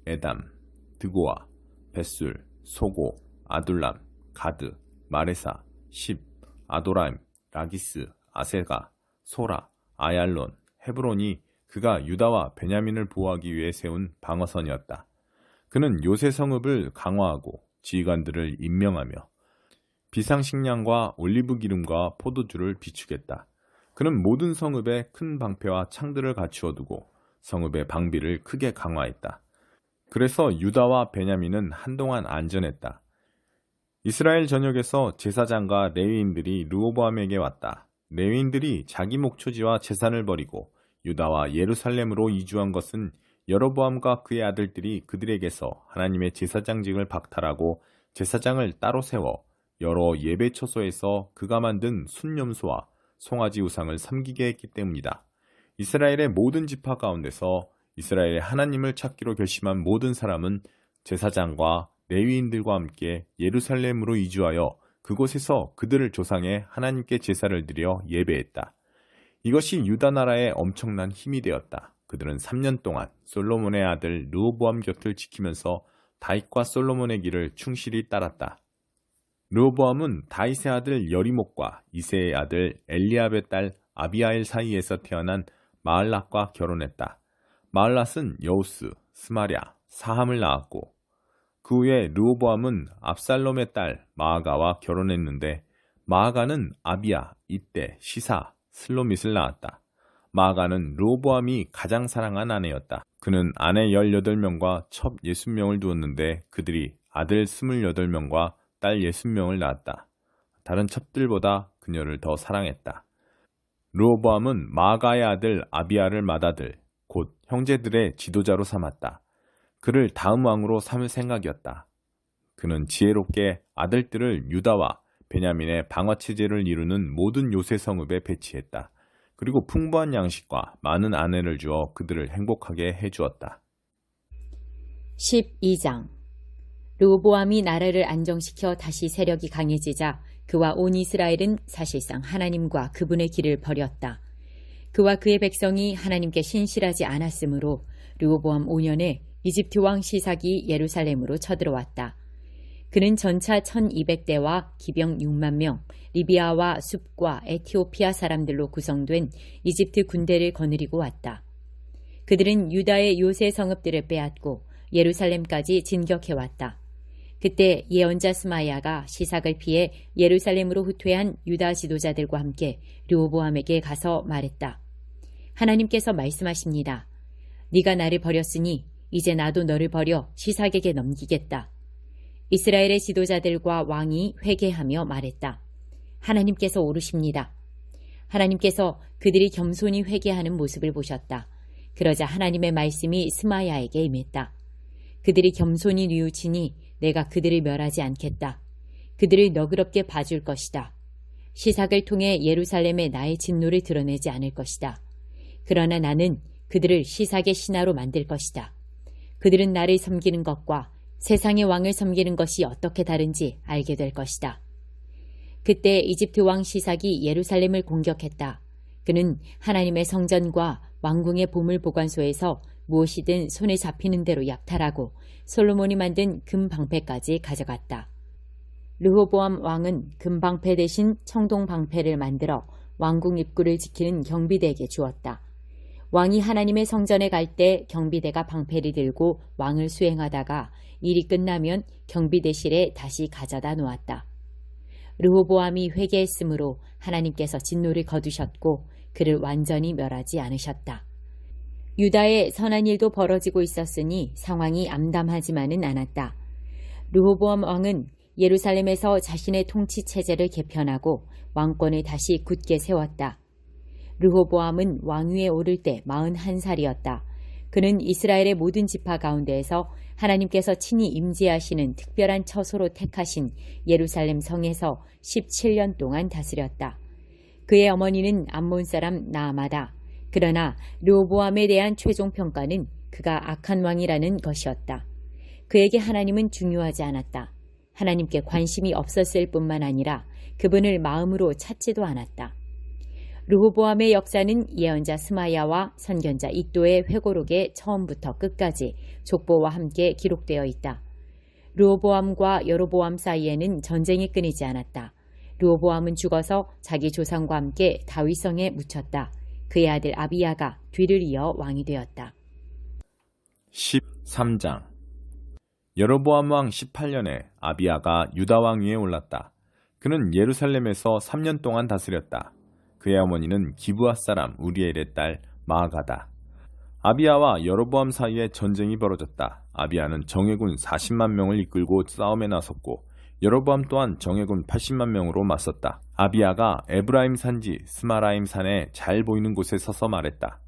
A: 에담, 드고아, 벳술, 소고, 아둘람, 가드, 마레사, 십, 아도라임, 라기스, 아세가, 소라, 아얄론, 헤브론이 그가 유다와 베냐민을 보호하기 위해 세운 방어선이었다. 그는 요새 성읍을 강화하고 지휘관들을 임명하며 비상식량과 올리브 기름과 포도주를 비축했다. 그는 모든 성읍에 큰 방패와 창들을 갖추어 두고 성읍의 방비를 크게 강화했다. 그래서 유다와 베냐민은 한동안 안전했다. 이스라엘 전역에서 제사장과 레위인들이 르호보암에게 왔다. 레위인들이 자기 목초지와 재산을 버리고 유다와 예루살렘으로 이주한 것은 여로보암과 그의 아들들이 그들에게서 하나님의 제사장직을 박탈하고 제사장을 따로 세워 여러 예배처소에서 그가 만든 순념소와 송아지 우상을 섬기게 했기 때문이다. 이스라엘의 모든 지파 가운데서 이스라엘의 하나님을 찾기로 결심한 모든 사람은 제사장과 레위인들과 함께 예루살렘으로 이주하여 그곳에서 그들을 조상의 하나님께 제사를 드려 예배했다. 이것이 유다 나라의 엄청난 힘이 되었다. 그들은 3년 동안 솔로몬의 아들 르호보암 곁을 지키면서 다윗과 솔로몬의 길을 충실히 따랐다. 르호보암은 다윗의 아들 여리목과 이새의 아들 엘리압의 딸 아비아일 사이에서 태어난 마을랏과 결혼했다. 마을랏은 여우스, 스마랴, 사함을 낳았고 그 후에 르호보암은 압살롬의 딸 마아가와 결혼했는데 마아가는 아비야, 이떼, 시사, 슬로밋을 낳았다. 마아가는 르호보암이 가장 사랑한 아내였다. 그는 아내 18명과 첩 60명을 두었는데 그들이 아들 28명과 딸 60명을 낳았다. 다른 첩들보다 그녀를 더 사랑했다. 르호보암은 마아가의 아들 아비야를 맏아들, 곧 형제들의 지도자로 삼았다. 그를 다음 왕으로 삼을 생각이었다. 그는 지혜롭게 아들들을 유다와 베냐민의 방어체제를 이루는 모든 요새 성읍에 배치했다. 그리고 풍부한 양식과 많은 아내를 주어 그들을 행복하게 해주었다.
B: 12장 르호보암이 나라를 안정시켜 다시 세력이 강해지자 그와 온 이스라엘은 사실상 하나님과 그분의 길을 버렸다. 그와 그의 백성이 하나님께 신실하지 않았으므로 르호보암 5년에 이집트 왕 시삭이 예루살렘으로 쳐들어왔다. 그는 전차 1200대와 기병 6만 명, 리비아와 숲과 에티오피아 사람들로 구성된 이집트 군대를 거느리고 왔다. 그들은 유다의 요새 성읍들을 빼앗고 예루살렘까지 진격해왔다. 그때 예언자 스마야가 시삭을 피해 예루살렘으로 후퇴한 유다 지도자들과 함께 르호보암에게 가서 말했다. 하나님께서 말씀하십니다. 네가 나를 버렸으니 이제 나도 너를 버려 시삭에게 넘기겠다. 이스라엘의 지도자들과 왕이 회개하며 말했다. 하나님께서 오르십니다. 하나님께서 그들이 겸손히 회개하는 모습을 보셨다. 그러자 하나님의 말씀이 스마야에게 임했다. 그들이 겸손히 뉘우치니 내가 그들을 멸하지 않겠다. 그들을 너그럽게 봐줄 것이다. 시삭을 통해 예루살렘에 나의 진노를 드러내지 않을 것이다. 그러나 나는 그들을 시삭의 신하로 만들 것이다. 그들은 나를 섬기는 것과 세상의 왕을 섬기는 것이 어떻게 다른지 알게 될 것이다. 그때 이집트 왕 시삭이 예루살렘을 공격했다. 그는 하나님의 성전과 왕궁의 보물 보관소에서 무엇이든 손에 잡히는 대로 약탈하고 솔로몬이 만든 금 방패까지 가져갔다. 르호보암 왕은 금 방패 대신 청동 방패를 만들어 왕궁 입구를 지키는 경비대에게 주었다. 왕이 하나님의 성전에 갈 때 경비대가 방패를 들고 왕을 수행하다가 일이 끝나면 경비대실에 다시 가져다 놓았다. 르호보암이 회개했으므로 하나님께서 진노를 거두셨고 그를 완전히 멸하지 않으셨다. 유다에 선한 일도 벌어지고 있었으니 상황이 암담하지만은 않았다. 르호보암 왕은 예루살렘에서 자신의 통치 체제를 개편하고 왕권을 다시 굳게 세웠다. 르호보암은 왕위에 오를 때 41살이었다. 그는 이스라엘의 모든 지파 가운데에서 하나님께서 친히 임재하시는 특별한 처소로 택하신 예루살렘 성에서 17년 동안 다스렸다. 그의 어머니는 암몬 사람 나아마다. 그러나 르호보암에 대한 최종 평가는 그가 악한 왕이라는 것이었다. 그에게 하나님은 중요하지 않았다. 하나님께 관심이 없었을 뿐만 아니라 그분을 마음으로 찾지도 않았다. 르호보암의 역사는 예언자 스마야와 선견자 이도의 회고록에 처음부터 끝까지 족보와 함께 기록되어 있다. 르호보암과 여로보암 사이에는 전쟁이 끊이지 않았다. 르호보암은 죽어서 자기 조상과 함께 다윗성에 묻혔다. 그의 아들 아비야가 뒤를 이어 왕이 되었다.
A: 13장 여로보암 왕 18년에 아비야가 유다 왕위에 올랐다. 그는 예루살렘에서 3년 동안 다스렸다. 그의 어머니는 기브아 사람 우리엘의 딸 마아가다. 아비야와 여로보암 사이에 전쟁이 벌어졌다. 아비야는 정예군 40만 명을 이끌고 싸움에 나섰고 여로보암 또한 정예군 80만 명으로 맞섰다. 아비야가 에브라임 산지 스마라임 산에 잘 보이는 곳에 서서 말했다.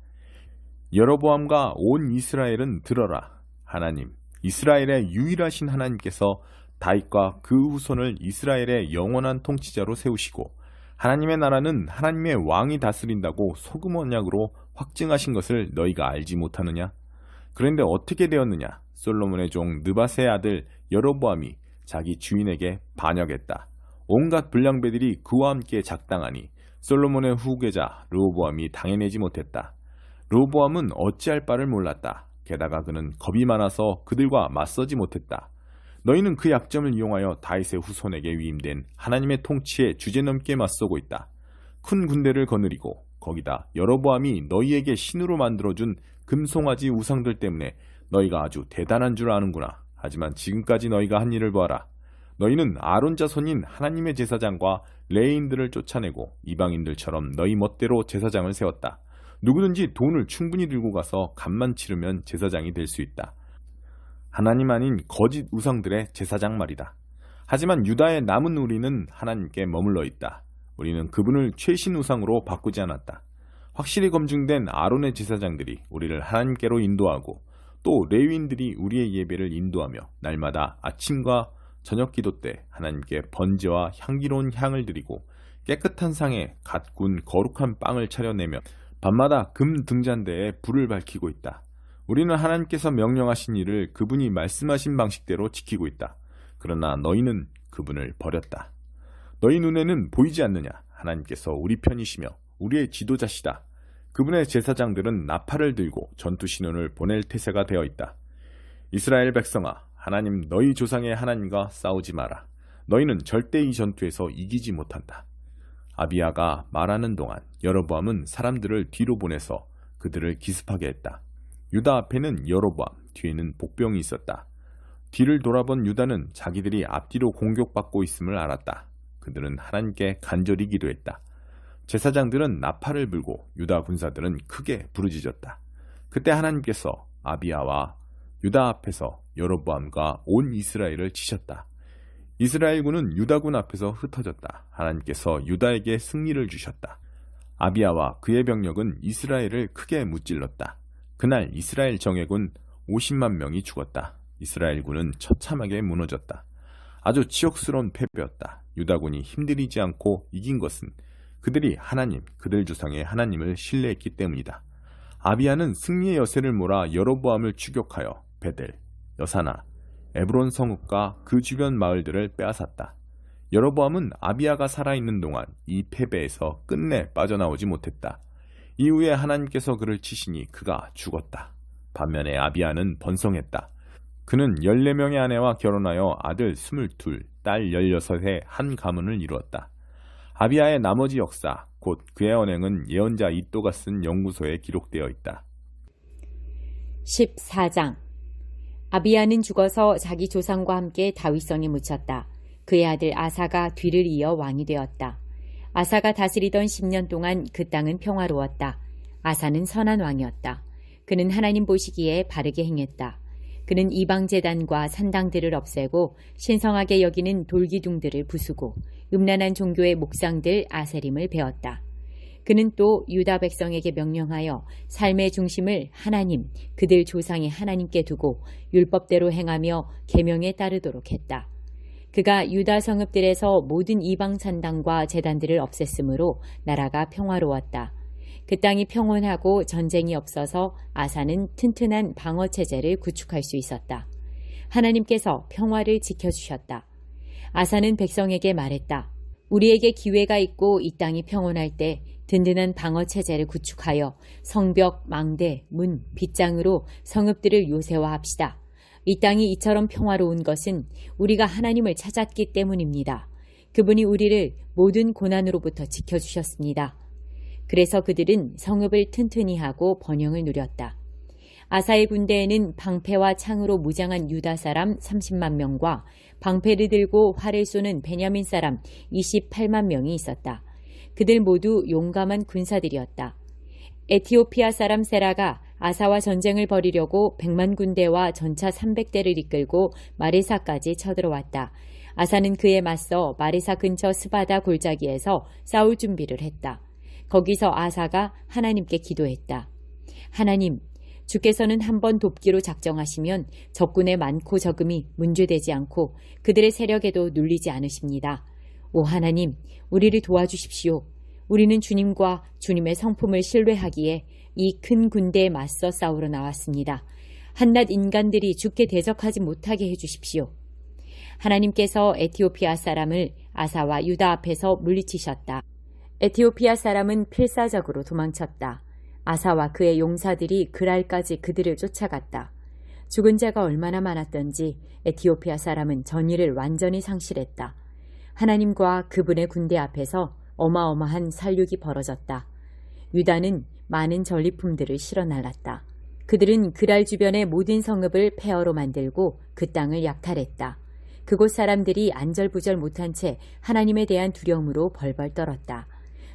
A: 여로보암과 온 이스라엘은 들어라. 하나님, 이스라엘의 유일하신 하나님께서 다윗과 그 후손을 이스라엘의 영원한 통치자로 세우시고 하나님의 나라는 하나님의 왕이 다스린다고 소금 언약으로 확증하신 것을 너희가 알지 못하느냐? 그런데 어떻게 되었느냐? 솔로몬의 종 느밧의 아들 여로보암이 자기 주인에게 반역했다. 온갖 불량배들이 그와 함께 작당하니 솔로몬의 후계자 르호보암이 당해내지 못했다. 르호보암은 어찌할 바를 몰랐다. 게다가 그는 겁이 많아서 그들과 맞서지 못했다. 너희는 그 약점을 이용하여 다윗의 후손에게 위임된 하나님의 통치에 주제넘게 맞서고 있다. 큰 군대를 거느리고 거기다 여로보암이 너희에게 신으로 만들어준 금송아지 우상들 때문에 너희가 아주 대단한 줄 아는구나. 하지만 지금까지 너희가 한 일을 보아라. 너희는 아론 자손인 하나님의 제사장과 레위인들을 쫓아내고 이방인들처럼 너희 멋대로 제사장을 세웠다. 누구든지 돈을 충분히 들고 가서 값만 치르면 제사장이 될 수 있다. 하나님 아닌 거짓 우상들의 제사장 말이다. 하지만 유다의 남은 우리는 하나님께 머물러 있다. 우리는 그분을 최신 우상으로 바꾸지 않았다. 확실히 검증된 아론의 제사장들이 우리를 하나님께로 인도하고 또 레위인들이 우리의 예배를 인도하며 날마다 아침과 저녁 기도 때 하나님께 번제와 향기로운 향을 드리고 깨끗한 상에 갓 군 거룩한 빵을 차려내며 밤마다 금 등잔대에 불을 밝히고 있다. 우리는 하나님께서 명령하신 일을 그분이 말씀하신 방식대로 지키고 있다. 그러나 너희는 그분을 버렸다. 너희 눈에는 보이지 않느냐? 하나님께서 우리 편이시며 우리의 지도자시다. 그분의 제사장들은 나팔을 들고 전투 신호를 보낼 태세가 되어 있다. 이스라엘 백성아, 하나님 너희 조상의 하나님과 싸우지 마라. 너희는 절대 이 전투에서 이기지 못한다. 아비야가 말하는 동안 여로보암은 사람들을 뒤로 보내서 그들을 기습하게 했다. 유다 앞에는 여로보암, 뒤에는 복병이 있었다. 뒤를 돌아본 유다는 자기들이 앞뒤로 공격받고 있음을 알았다. 그들은 하나님께 간절히 기도했다. 제사장들은 나팔을 불고 유다 군사들은 크게 부르짖었다. 그때 하나님께서 아비야와 유다 앞에서 여로보암과 온 이스라엘을 치셨다. 이스라엘군은 유다군 앞에서 흩어졌다. 하나님께서 유다에게 승리를 주셨다. 아비야와 그의 병력은 이스라엘을 크게 무찔렀다. 그날 이스라엘 정예군 50만 명이 죽었다. 이스라엘군은 처참하게 무너졌다. 아주 치욕스러운 패배였다. 유다군이 힘들이지 않고 이긴 것은 그들이 하나님, 그들 조상의 하나님을 신뢰했기 때문이다. 아비야는 승리의 여세를 몰아 여로보암을 추격하여 베델, 여사나, 에브론 성읍과 그 주변 마을들을 빼앗았다. 여로보암은 아비야가 살아있는 동안 이 패배에서 끝내 빠져나오지 못했다. 이후에 하나님께서 그를 치시니 그가 죽었다. 반면에 아비야는 번성했다. 그는 14명의 아내와 결혼하여 아들 22, 딸 16의 한 가문을 이루었다. 아비야의 나머지 역사, 곧 그의 언행은 예언자 이또가 쓴 연구소에 기록되어 있다.
B: 14장. 아비야는 죽어서 자기 조상과 함께 다윗성에 묻혔다. 그의 아들 아사가 뒤를 이어 왕이 되었다. 아사가 다스리던 10년 동안 그 땅은 평화로웠다. 아사는 선한 왕이었다. 그는 하나님 보시기에 바르게 행했다. 그는 이방 제단과 산당들을 없애고 신성하게 여기는 돌기둥들을 부수고 음란한 종교의 목상들 아세림을 베었다. 그는 또 유다 백성에게 명령하여 삶의 중심을 하나님, 그들 조상의 하나님께 두고 율법대로 행하며 계명에 따르도록 했다. 그가 유다 성읍들에서 모든 이방 산당과 제단들을 없앴으므로 나라가 평화로웠다. 그 땅이 평온하고 전쟁이 없어서 아사는 튼튼한 방어체제를 구축할 수 있었다. 하나님께서 평화를 지켜주셨다. 아사는 백성에게 말했다. 우리에게 기회가 있고 이 땅이 평온할 때 든든한 방어체제를 구축하여 성벽, 망대, 문, 빗장으로 성읍들을 요새화합시다. 이 땅이 이처럼 평화로운 것은 우리가 하나님을 찾았기 때문입니다. 그분이 우리를 모든 고난으로부터 지켜주셨습니다. 그래서 그들은 성읍을 튼튼히 하고 번영을 누렸다. 아사의 군대에는 방패와 창으로 무장한 유다 사람 30만 명과 방패를 들고 활을 쏘는 베냐민 사람 28만 명이 있었다. 그들 모두 용감한 군사들이었다. 에티오피아 사람 세라가 아사와 전쟁을 벌이려고 100만 군대와 전차 300대를 이끌고 마레사까지 쳐들어왔다. 아사는 그에 맞서 마레사 근처 스바다 골짜기에서 싸울 준비를 했다. 거기서 아사가 하나님께 기도했다. 하나님, 주께서는 한번 돕기로 작정하시면 적군의 많고 적음이 문제되지 않고 그들의 세력에도 눌리지 않으십니다. 오 하나님, 우리를 도와주십시오. 우리는 주님과 주님의 성품을 신뢰하기에 이 큰 군대에 맞서 싸우러 나왔습니다. 한낱 인간들이 주께 대적하지 못하게 해주십시오. 하나님께서 에티오피아 사람을 아사와 유다 앞에서 물리치셨다. 에티오피아 사람은 필사적으로 도망쳤다. 아사와 그의 용사들이 그랄까지 그들을 쫓아갔다. 죽은 자가 얼마나 많았던지 에티오피아 사람은 전의를 완전히 상실했다. 하나님과 그분의 군대 앞에서 어마어마한 살육이 벌어졌다. 유다는 많은 전리품들을 실어 날랐다. 그들은 그랄 주변의 모든 성읍을 폐허로 만들고 그 땅을 약탈했다. 그곳 사람들이 안절부절 못한 채 하나님에 대한 두려움으로 벌벌 떨었다.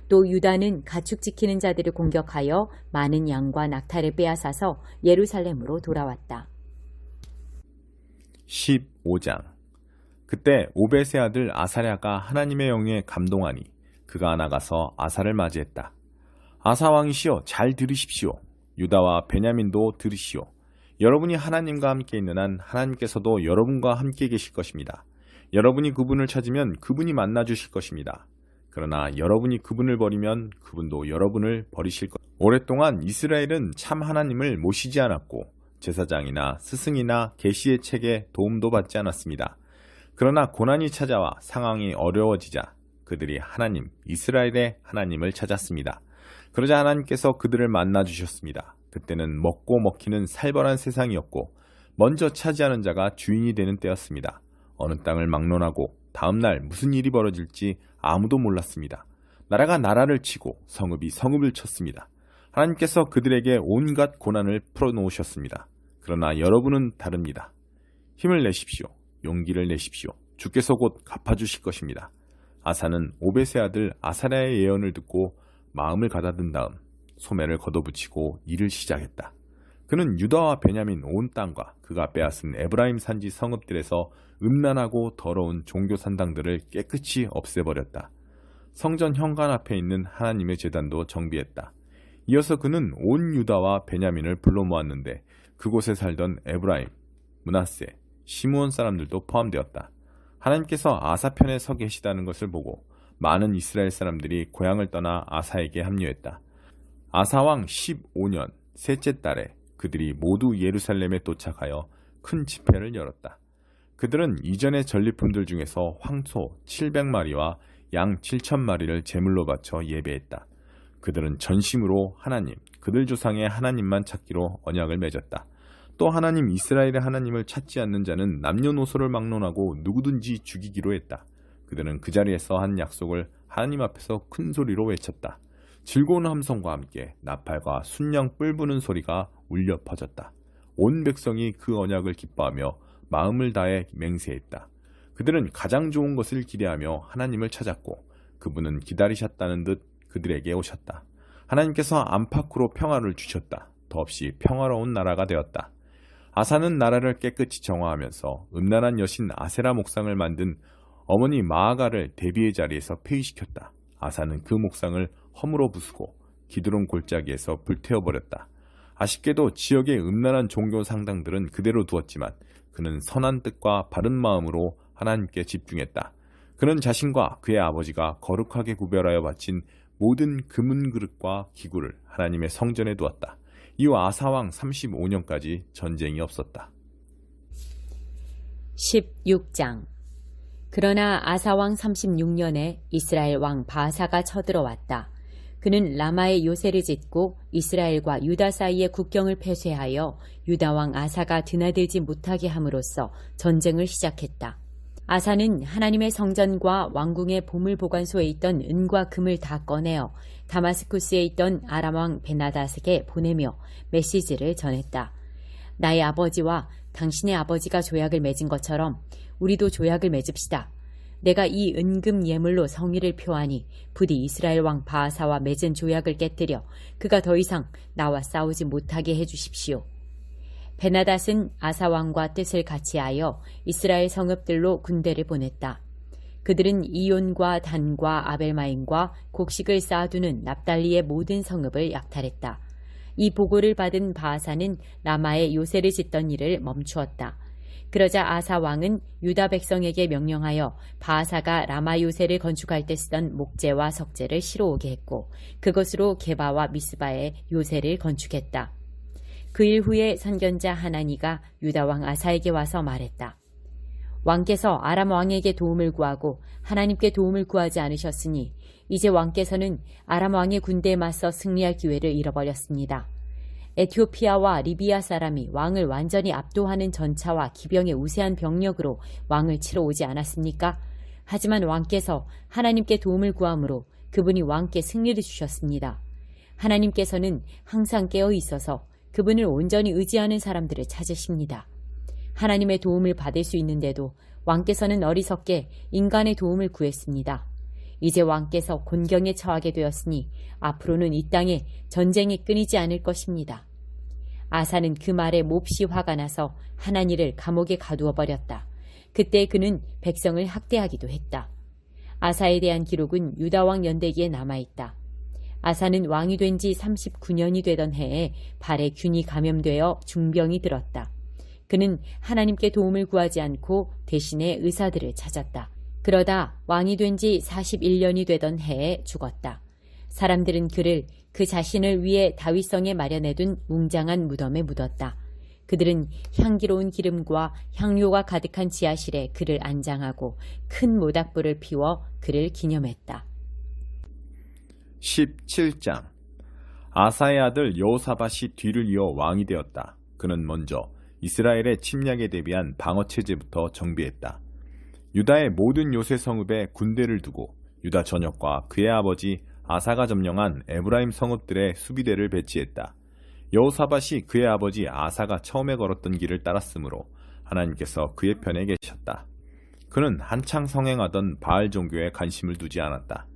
B: 또 유다는 가축 지키는 자들을 공격하여 많은 양과 낙타를 빼앗아서 예루살렘으로 돌아왔다.
A: 15장. 그때 오벳의 아들 아사랴가 하나님의 영에 감동하니 그가 나가서 아사를 맞이했다. 아사 왕이시여, 잘 들으십시오. 유다와 베냐민도 들으시오. 여러분이 하나님과 함께 있는 한 하나님께서도 여러분과 함께 계실 것입니다. 여러분이 그분을 찾으면 그분이 만나 주실 것입니다. 그러나 여러분이 그분을 버리면 그분도 여러분을 버리실 것. 오랫동안 이스라엘은 참 하나님을 모시지 않았고 제사장이나 스승이나 계시의 책에 도움도 받지 않았습니다. 그러나 고난이 찾아와 상황이 어려워지자 그들이 하나님, 이스라엘의 하나님을 찾았습니다. 그러자 하나님께서 그들을 만나 주셨습니다. 그때는 먹고 먹히는 살벌한 세상이었고 먼저 차지하는 자가 주인이 되는 때였습니다. 어느 땅을 막론하고 다음날 무슨 일이 벌어질지 아무도 몰랐습니다. 나라가 나라를 치고 성읍이 성읍을 쳤습니다. 하나님께서 그들에게 온갖 고난을 풀어놓으셨습니다. 그러나 여러분은 다릅니다. 힘을 내십시오. 용기를 내십시오. 주께서 곧 갚아주실 것입니다. 아사는 오벳의 아들 아사랴의 예언을 듣고 마음을 가다듬은 다음 소매를 걷어붙이고 일을 시작했다. 그는 유다와 베냐민 온 땅과 그가 빼앗은 에브라임 산지 성읍들에서 음란하고 더러운 종교 산당들을 깨끗이 없애버렸다. 성전 현관 앞에 있는 하나님의 제단도 정비했다. 이어서 그는 온 유다와 베냐민을 불러 모았는데 그곳에 살던 에브라임, 므낫세, 시므온 사람들도 포함되었다. 하나님께서 아사 편에 서 계시다는 것을 보고 많은 이스라엘 사람들이 고향을 떠나 아사에게 합류했다. 아사왕 15년 셋째 달에 그들이 모두 예루살렘에 도착하여 큰 집회를 열었다. 그들은 이전의 전리품들 중에서 황소 700마리와 양 7,000마리를 제물로 바쳐 예배했다. 그들은 전심으로 하나님, 그들 조상의 하나님만 찾기로 언약을 맺었다. 또 하나님 이스라엘의 하나님을 찾지 않는 자는 남녀노소를 막론하고 누구든지 죽이기로 했다. 그들은 그 자리에서 한 약속을 하나님 앞에서 큰 소리로 외쳤다. 즐거운 함성과 함께 나팔과 순양 뿔 부는 소리가 울려 퍼졌다. 온 백성이 그 언약을 기뻐하며 마음을 다해 맹세했다. 그들은 가장 좋은 것을 기대하며 하나님을 찾았고 그분은 기다리셨다는 듯 그들에게 오셨다. 하나님께서 안팎으로 평화를 주셨다. 더없이 평화로운 나라가 되었다. 아사는 나라를 깨끗이 정화하면서 음란한 여신 아세라 목상을 만든 어머니 마아가를 대비의 자리에서 폐위시켰다. 아사는 그 목상을 허물어 부수고 기드론 골짜기에서 불태워버렸다. 아쉽게도 지역의 음란한 종교 상당들은 그대로 두었지만 그는 선한 뜻과 바른 마음으로 하나님께 집중했다. 그는 자신과 그의 아버지가 거룩하게 구별하여 바친 모든 금은 그릇과 기구를 하나님의 성전에 두었다. 이후 아사왕 35년까지 전쟁이 없었다.
B: 16장. 그러나 아사왕 36년에 이스라엘 왕 바사가 쳐들어왔다. 그는 라마에 요새를 짓고 이스라엘과 유다 사이의 국경을 폐쇄하여 유다 왕 아사가 드나들지 못하게 함으로써 전쟁을 시작했다. 아사는 하나님의 성전과 왕궁의 보물 보관소에 있던 은과 금을 다 꺼내어 다마스쿠스에 있던 아람 왕 베나닷에게 보내며 메시지를 전했다. 나의 아버지와 당신의 아버지가 조약을 맺은 것처럼 우리도 조약을 맺읍시다. 내가 이 은금 예물로 성의를 표하니 부디 이스라엘 왕 바하사와 맺은 조약을 깨뜨려 그가 더 이상 나와 싸우지 못하게 해주십시오. 베나닷은 아사 왕과 뜻을 같이하여 이스라엘 성읍들로 군대를 보냈다. 그들은 이온과 단과 아벨마임과 곡식을 쌓아두는 납달리의 모든 성읍을 약탈했다. 이 보고를 받은 바하사는 라마에 요새를 짓던 일을 멈추었다. 그러자 아사 왕은 유다 백성에게 명령하여 바하사가 라마 요새를 건축할 때 쓰던 목재와 석재를 실어오게 했고 그것으로 게바와 미스바에 요새를 건축했다. 그 일 후에 선견자 하나니가 유다 왕 아사에게 와서 말했다. 왕께서 아람 왕에게 도움을 구하고 하나님께 도움을 구하지 않으셨으니 이제 왕께서는 아람 왕의 군대에 맞서 승리할 기회를 잃어버렸습니다. 에티오피아와 리비아 사람이 왕을 완전히 압도하는 전차와 기병의 우세한 병력으로 왕을 치러 오지 않았습니까? 하지만 왕께서 하나님께 도움을 구함으로 그분이 왕께 승리를 주셨습니다. 하나님께서는 항상 깨어 있어서 그분을 온전히 의지하는 사람들을 찾으십니다. 하나님의 도움을 받을 수 있는데도 왕께서는 어리석게 인간의 도움을 구했습니다. 이제 왕께서 곤경에 처하게 되었으니 앞으로는 이 땅에 전쟁이 끊이지 않을 것입니다. 아사는 그 말에 몹시 화가 나서 하나니를 감옥에 가두어 버렸다. 그때 그는 백성을 학대하기도 했다. 아사에 대한 기록은 유다왕 연대기에 남아있다. 아사는 왕이 된 지 39년이 되던 해에 발에 균이 감염되어 중병이 들었다. 그는 하나님께 도움을 구하지 않고 대신에 의사들을 찾았다. 그러다 왕이 된 지 41년이 되던 해에 죽었다. 사람들은 그를 그 자신을 위해 다윗성에 마련해둔 웅장한 무덤에 묻었다. 그들은 향기로운 기름과 향료가 가득한 지하실에 그를 안장하고 큰 모닥불을 피워 그를 기념했다.
A: 17장. 아사의 아들 여호사밧이 뒤를 이어 왕이 되었다. 그는 먼저 이스라엘의 침략에 대비한 방어체제부터 정비했다. 유다의 모든 요새 성읍에 군대를 두고 유다 전역과 그의 아버지 아사가 점령한 에브라임 성읍들의 수비대를 배치했다. 여호사밧이 그의 아버지 아사가 처음에 걸었던 길을 따랐으므로 하나님께서 그의 편에 계셨다. 그는 한창 성행하던 바알 종교에 관심을 두지 않았다.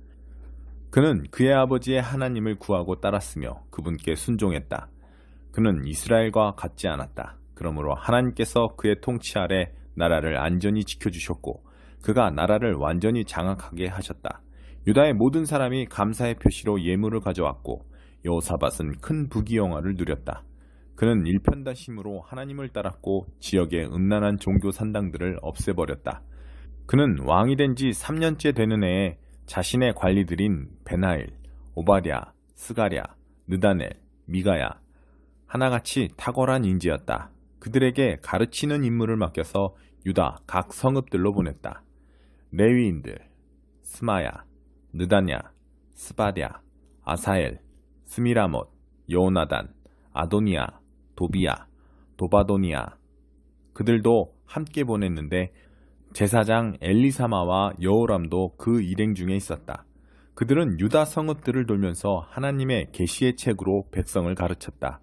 A: 그는 그의 아버지의 하나님을 구하고 따랐으며 그분께 순종했다. 그는 이스라엘과 같지 않았다. 그러므로 하나님께서 그의 통치 아래 나라를 안전히 지켜주셨고 그가 나라를 완전히 장악하게 하셨다. 유다의 모든 사람이 감사의 표시로 예물을 가져왔고 여호사밧은 큰 부귀영화를 누렸다. 그는 일편단심으로 하나님을 따랐고 지역의 음란한 종교 산당들을 없애버렸다. 그는 왕이 된 지 3년째 되는 해에 자신의 관리들인 베나일, 오바댜, 스가랴, 느다넬, 미가야 하나같이 탁월한 인재였다. 그들에게 가르치는 임무를 맡겨서 유다 각 성읍들로 보냈다. 레위인들 스마야, 느다냐, 스바랴, 아사엘, 스미라못, 여호나단, 아도니아, 도비야, 도바도니아 그들도 함께 보냈는데 제사장 엘리사마와 여호람도 그 일행 중에 있었다. 그들은 유다 성읍들을 돌면서 하나님의 계시의 책으로 백성을 가르쳤다.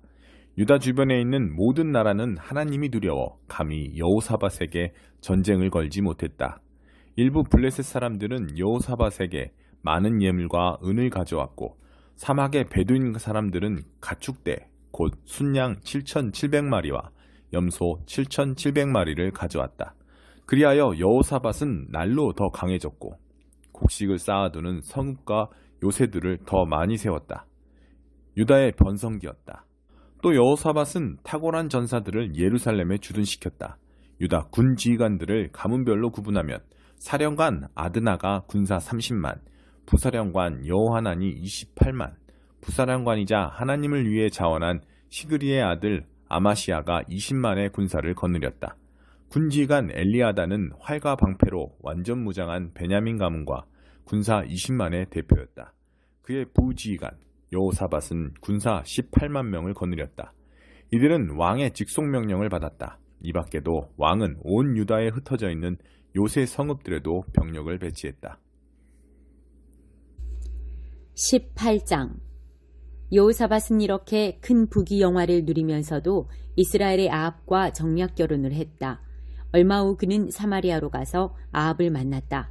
A: 유다 주변에 있는 모든 나라는 하나님이 두려워 감히 여호사밧에게 전쟁을 걸지 못했다. 일부 블레셋 사람들은 여호사밧에게 많은 예물과 은을 가져왔고 사막의 베두인 사람들은 가축대 곧 순양 7,700마리와 염소 7,700마리를 가져왔다. 그리하여 여호사밧은 날로 더 강해졌고 곡식을 쌓아두는 성읍과 요새들을 더 많이 세웠다. 유다의 변성기였다. 또 여호사밧은 탁월한 전사들을 예루살렘에 주둔시켰다. 유다 군 지휘관들을 가문별로 구분하면 사령관 아드나가 군사 30만, 부사령관 여호하난이 28만, 부사령관이자 하나님을 위해 자원한 시그리의 아들 아마시아가 20만의 군사를 거느렸다. 군지휘관 엘리아다는 활과 방패로 완전 무장한 베냐민 가문과 군사 20만의 대표였다. 그의 부지휘관 여호사밧은 군사 18만 명을 거느렸다. 이들은 왕의 직속명령을 받았다. 이 밖에도 왕은 온 유다에 흩어져 있는 요새 성읍들에도 병력을 배치했다.
B: 18장. 여호사밧은 이렇게 큰 부귀영화를 누리면서도 이스라엘의 아합과 정략 결혼을 했다. 얼마 후 그는 사마리아로 가서 아합을 만났다.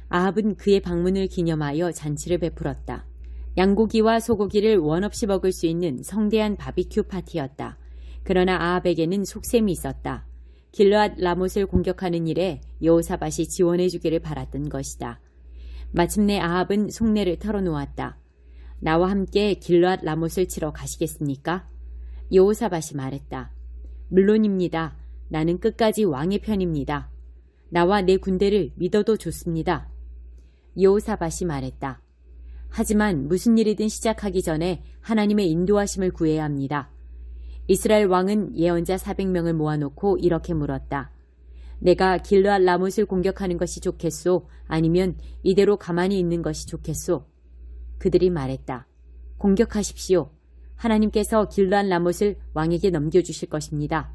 B: 아합은 그의 방문을 기념하여 잔치를 베풀었다. 양고기와 소고기를 원없이 먹을 수 있는 성대한 바비큐 파티였다. 그러나 아합에게는 속셈이 있었다. 길르앗 라못을 공격하는 일에 여호사밧이 지원해 주기를 바랐던 것이다. 마침내 아합은 속내를 털어놓았다. 나와 함께 길르앗 라못을 치러 가시겠습니까? 여호사밧이 말했다. 물론입니다. 나는 끝까지 왕의 편입니다. 나와 내 군대를 믿어도 좋습니다. 여호사밧이 말했다. 하지만 무슨 일이든 시작하기 전에 하나님의 인도하심을 구해야 합니다. 이스라엘 왕은 예언자 400명을 모아놓고 이렇게 물었다. 내가 길르앗 라못을 공격하는 것이 좋겠소? 아니면 이대로 가만히 있는 것이 좋겠소? 그들이 말했다. 공격하십시오. 하나님께서 길르앗 라못을 왕에게 넘겨주실 것입니다.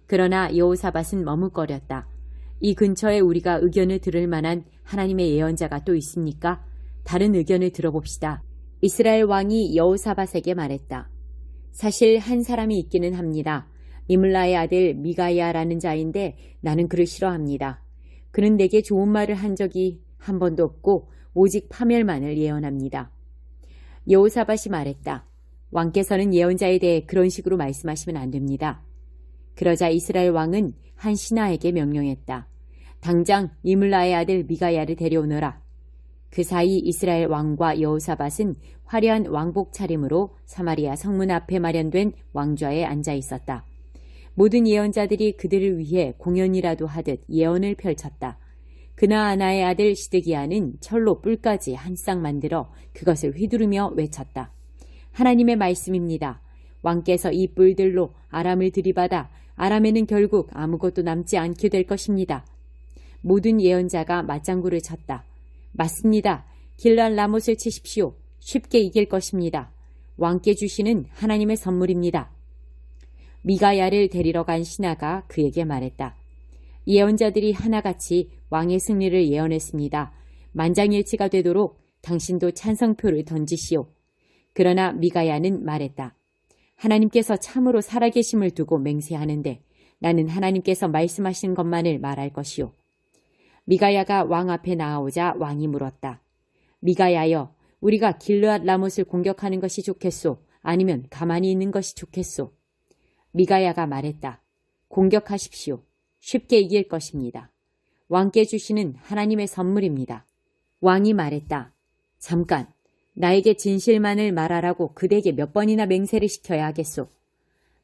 B: 그러나 여호사밧은 머뭇거렸다. 이 근처에 우리가 의견을 들을 만한 하나님의 예언자가 또 있습니까? 다른 의견을 들어봅시다. 이스라엘 왕이 여호사밧에게 말했다. 사실 한 사람이 있기는 합니다. 이물라의 아들 미가야라는 자인데 나는 그를 싫어합니다. 그는 내게 좋은 말을 한 적이 한 번도 없고 오직 파멸만을 예언합니다. 여호사밧이 말했다. 왕께서는 예언자에 대해 그런 식으로 말씀하시면 안 됩니다. 그러자 이스라엘 왕은 한 신하에게 명령했다. 당장 이물라의 아들 미가야를 데려오너라. 그 사이 이스라엘 왕과 여호사밧은 화려한 왕복 차림으로 사마리아 성문 앞에 마련된 왕좌에 앉아 있었다. 모든 예언자들이 그들을 위해 공연이라도 하듯 예언을 펼쳤다. 그나아나의 아들 시드기야는 철로 뿔까지 한 쌍 만들어 그것을 휘두르며 외쳤다. 하나님의 말씀입니다. 왕께서 이 뿔들로 아람을 들이받아 아람에는 결국 아무것도 남지 않게 될 것입니다. 모든 예언자가 맞장구를 쳤다. 맞습니다. 길르앗 라못을 치십시오. 쉽게 이길 것입니다. 왕께 주시는 하나님의 선물입니다. 미가야를 데리러 간 신하가 그에게 말했다. 예언자들이 하나같이 왕의 승리를 예언했습니다. 만장일치가 되도록 당신도 찬성표를 던지시오. 그러나 미가야는 말했다. 하나님께서 참으로 살아계심을 두고 맹세하는데 나는 하나님께서 말씀하신 것만을 말할 것이오. 미가야가 왕 앞에 나아오자 왕이 물었다. 미가야여, 우리가 길르앗 라못을 공격하는 것이 좋겠소? 아니면 가만히 있는 것이 좋겠소? 미가야가 말했다. 공격하십시오. 쉽게 이길 것입니다. 왕께 주시는 하나님의 선물입니다. 왕이 말했다. 잠깐, 나에게 진실만을 말하라고 그대에게 몇 번이나 맹세를 시켜야 하겠소?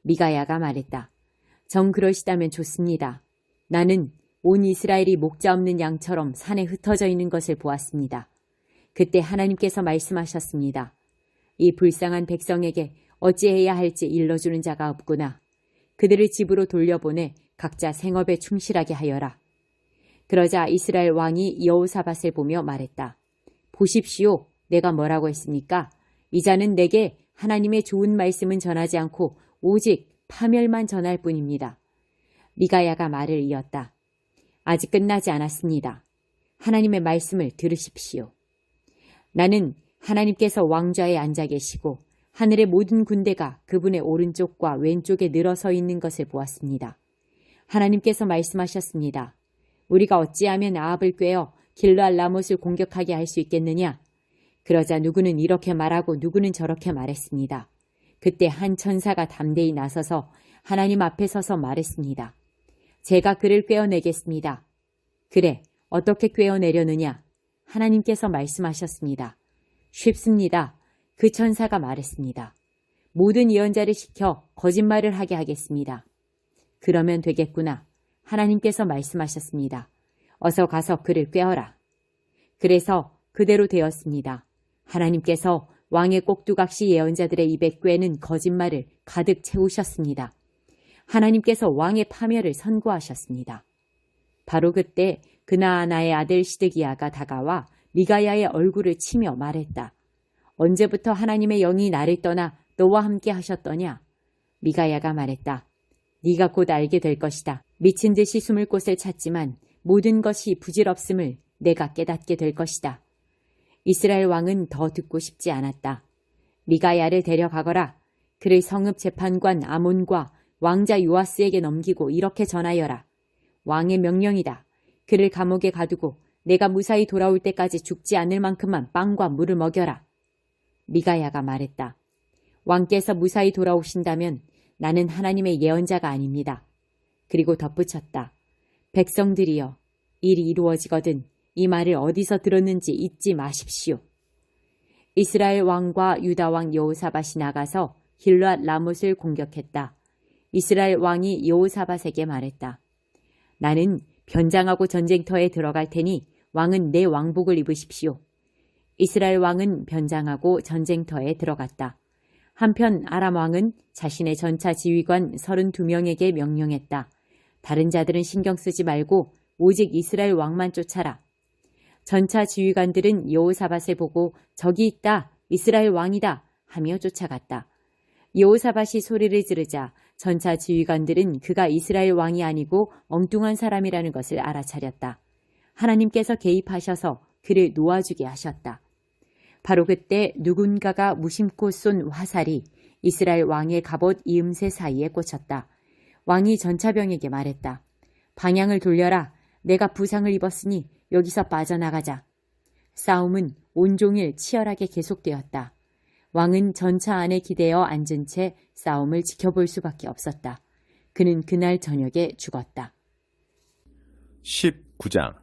B: 미가야가 말했다. 정 그러시다면 좋습니다. 나는 온 이스라엘이 목자 없는 양처럼 산에 흩어져 있는 것을 보았습니다. 그때 하나님께서 말씀하셨습니다. 이 불쌍한 백성에게 어찌해야 할지 일러주는 자가 없구나. 그들을 집으로 돌려보내 각자 생업에 충실하게 하여라. 그러자 이스라엘 왕이 여호사밧을 보며 말했다. 보십시오. 내가 뭐라고 했습니까? 이 자는 내게 하나님의 좋은 말씀은 전하지 않고 오직 파멸만 전할 뿐입니다. 미가야가 말을 이었다. 아직 끝나지 않았습니다. 하나님의 말씀을 들으십시오. 나는 하나님께서 왕좌에 앉아 계시고 하늘의 모든 군대가 그분의 오른쪽과 왼쪽에 늘어서 있는 것을 보았습니다. 하나님께서 말씀하셨습니다. 우리가 어찌하면 아합을 꾀어 길르앗 라못을 공격하게 할 수 있겠느냐? 그러자 누구는 이렇게 말하고 누구는 저렇게 말했습니다. 그때 한 천사가 담대히 나서서 하나님 앞에 서서 말했습니다. 제가 그를 꾀어내겠습니다. 그래, 어떻게 꾀어내려느냐? 하나님께서 말씀하셨습니다. 쉽습니다. 그 천사가 말했습니다. 모든 예언자를 시켜 거짓말을 하게 하겠습니다. 그러면 되겠구나. 하나님께서 말씀하셨습니다. 어서 가서 그를 꾀어라. 그래서 그대로 되었습니다. 하나님께서 왕의 꼭두각시 예언자들의 입에 꾀는 거짓말을 가득 채우셨습니다. 하나님께서 왕의 파멸을 선고하셨습니다. 바로 그때 그나아나의 아들 시드기야가 다가와 미가야의 얼굴을 치며 말했다. 언제부터 하나님의 영이 나를 떠나 너와 함께 하셨더냐? 미가야가 말했다. 네가 곧 알게 될 것이다. 미친 듯이 숨을 곳을 찾지만 모든 것이 부질없음을 내가 깨닫게 될 것이다. 이스라엘 왕은 더 듣고 싶지 않았다. 미가야를 데려가거라. 그를 성읍 재판관 아몬과 왕자 요아스에게 넘기고 이렇게 전하여라. 왕의 명령이다. 그를 감옥에 가두고 내가 무사히 돌아올 때까지 죽지 않을 만큼만 빵과 물을 먹여라. 미가야가 말했다. 왕께서 무사히 돌아오신다면 나는 하나님의 예언자가 아닙니다. 그리고 덧붙였다. 백성들이여, 일이 이루어지거든 이 말을 어디서 들었는지 잊지 마십시오. 이스라엘 왕과 유다 왕 여호사밧이 나가서 길르앗 라못을 공격했다. 이스라엘 왕이 여호사밧에게 말했다. 나는 변장하고 전쟁터에 들어갈 테니 왕은 내 왕복을 입으십시오. 이스라엘 왕은 변장하고 전쟁터에 들어갔다. 한편 아람 왕은 자신의 전차 지휘관 32명에게 명령했다. 다른 자들은 신경 쓰지 말고 오직 이스라엘 왕만 쫓아라. 전차 지휘관들은 여호사밧을 보고 저기 있다, 이스라엘 왕이다 하며 쫓아갔다. 여호사밧이 소리를 지르자 전차 지휘관들은 그가 이스라엘 왕이 아니고 엉뚱한 사람이라는 것을 알아차렸다. 하나님께서 개입하셔서 그를 놓아주게 하셨다. 바로 그때 누군가가 무심코 쏜 화살이 이스라엘 왕의 갑옷 이음새 사이에 꽂혔다. 왕이 전차병에게 말했다. 방향을 돌려라. 내가 부상을 입었으니 여기서 빠져나가자. 싸움은 온종일 치열하게 계속되었다. 왕은 전차 안에 기대어 앉은 채 싸움을 지켜볼 수밖에 없었다. 그는 그날 저녁에 죽었다.
A: 19장.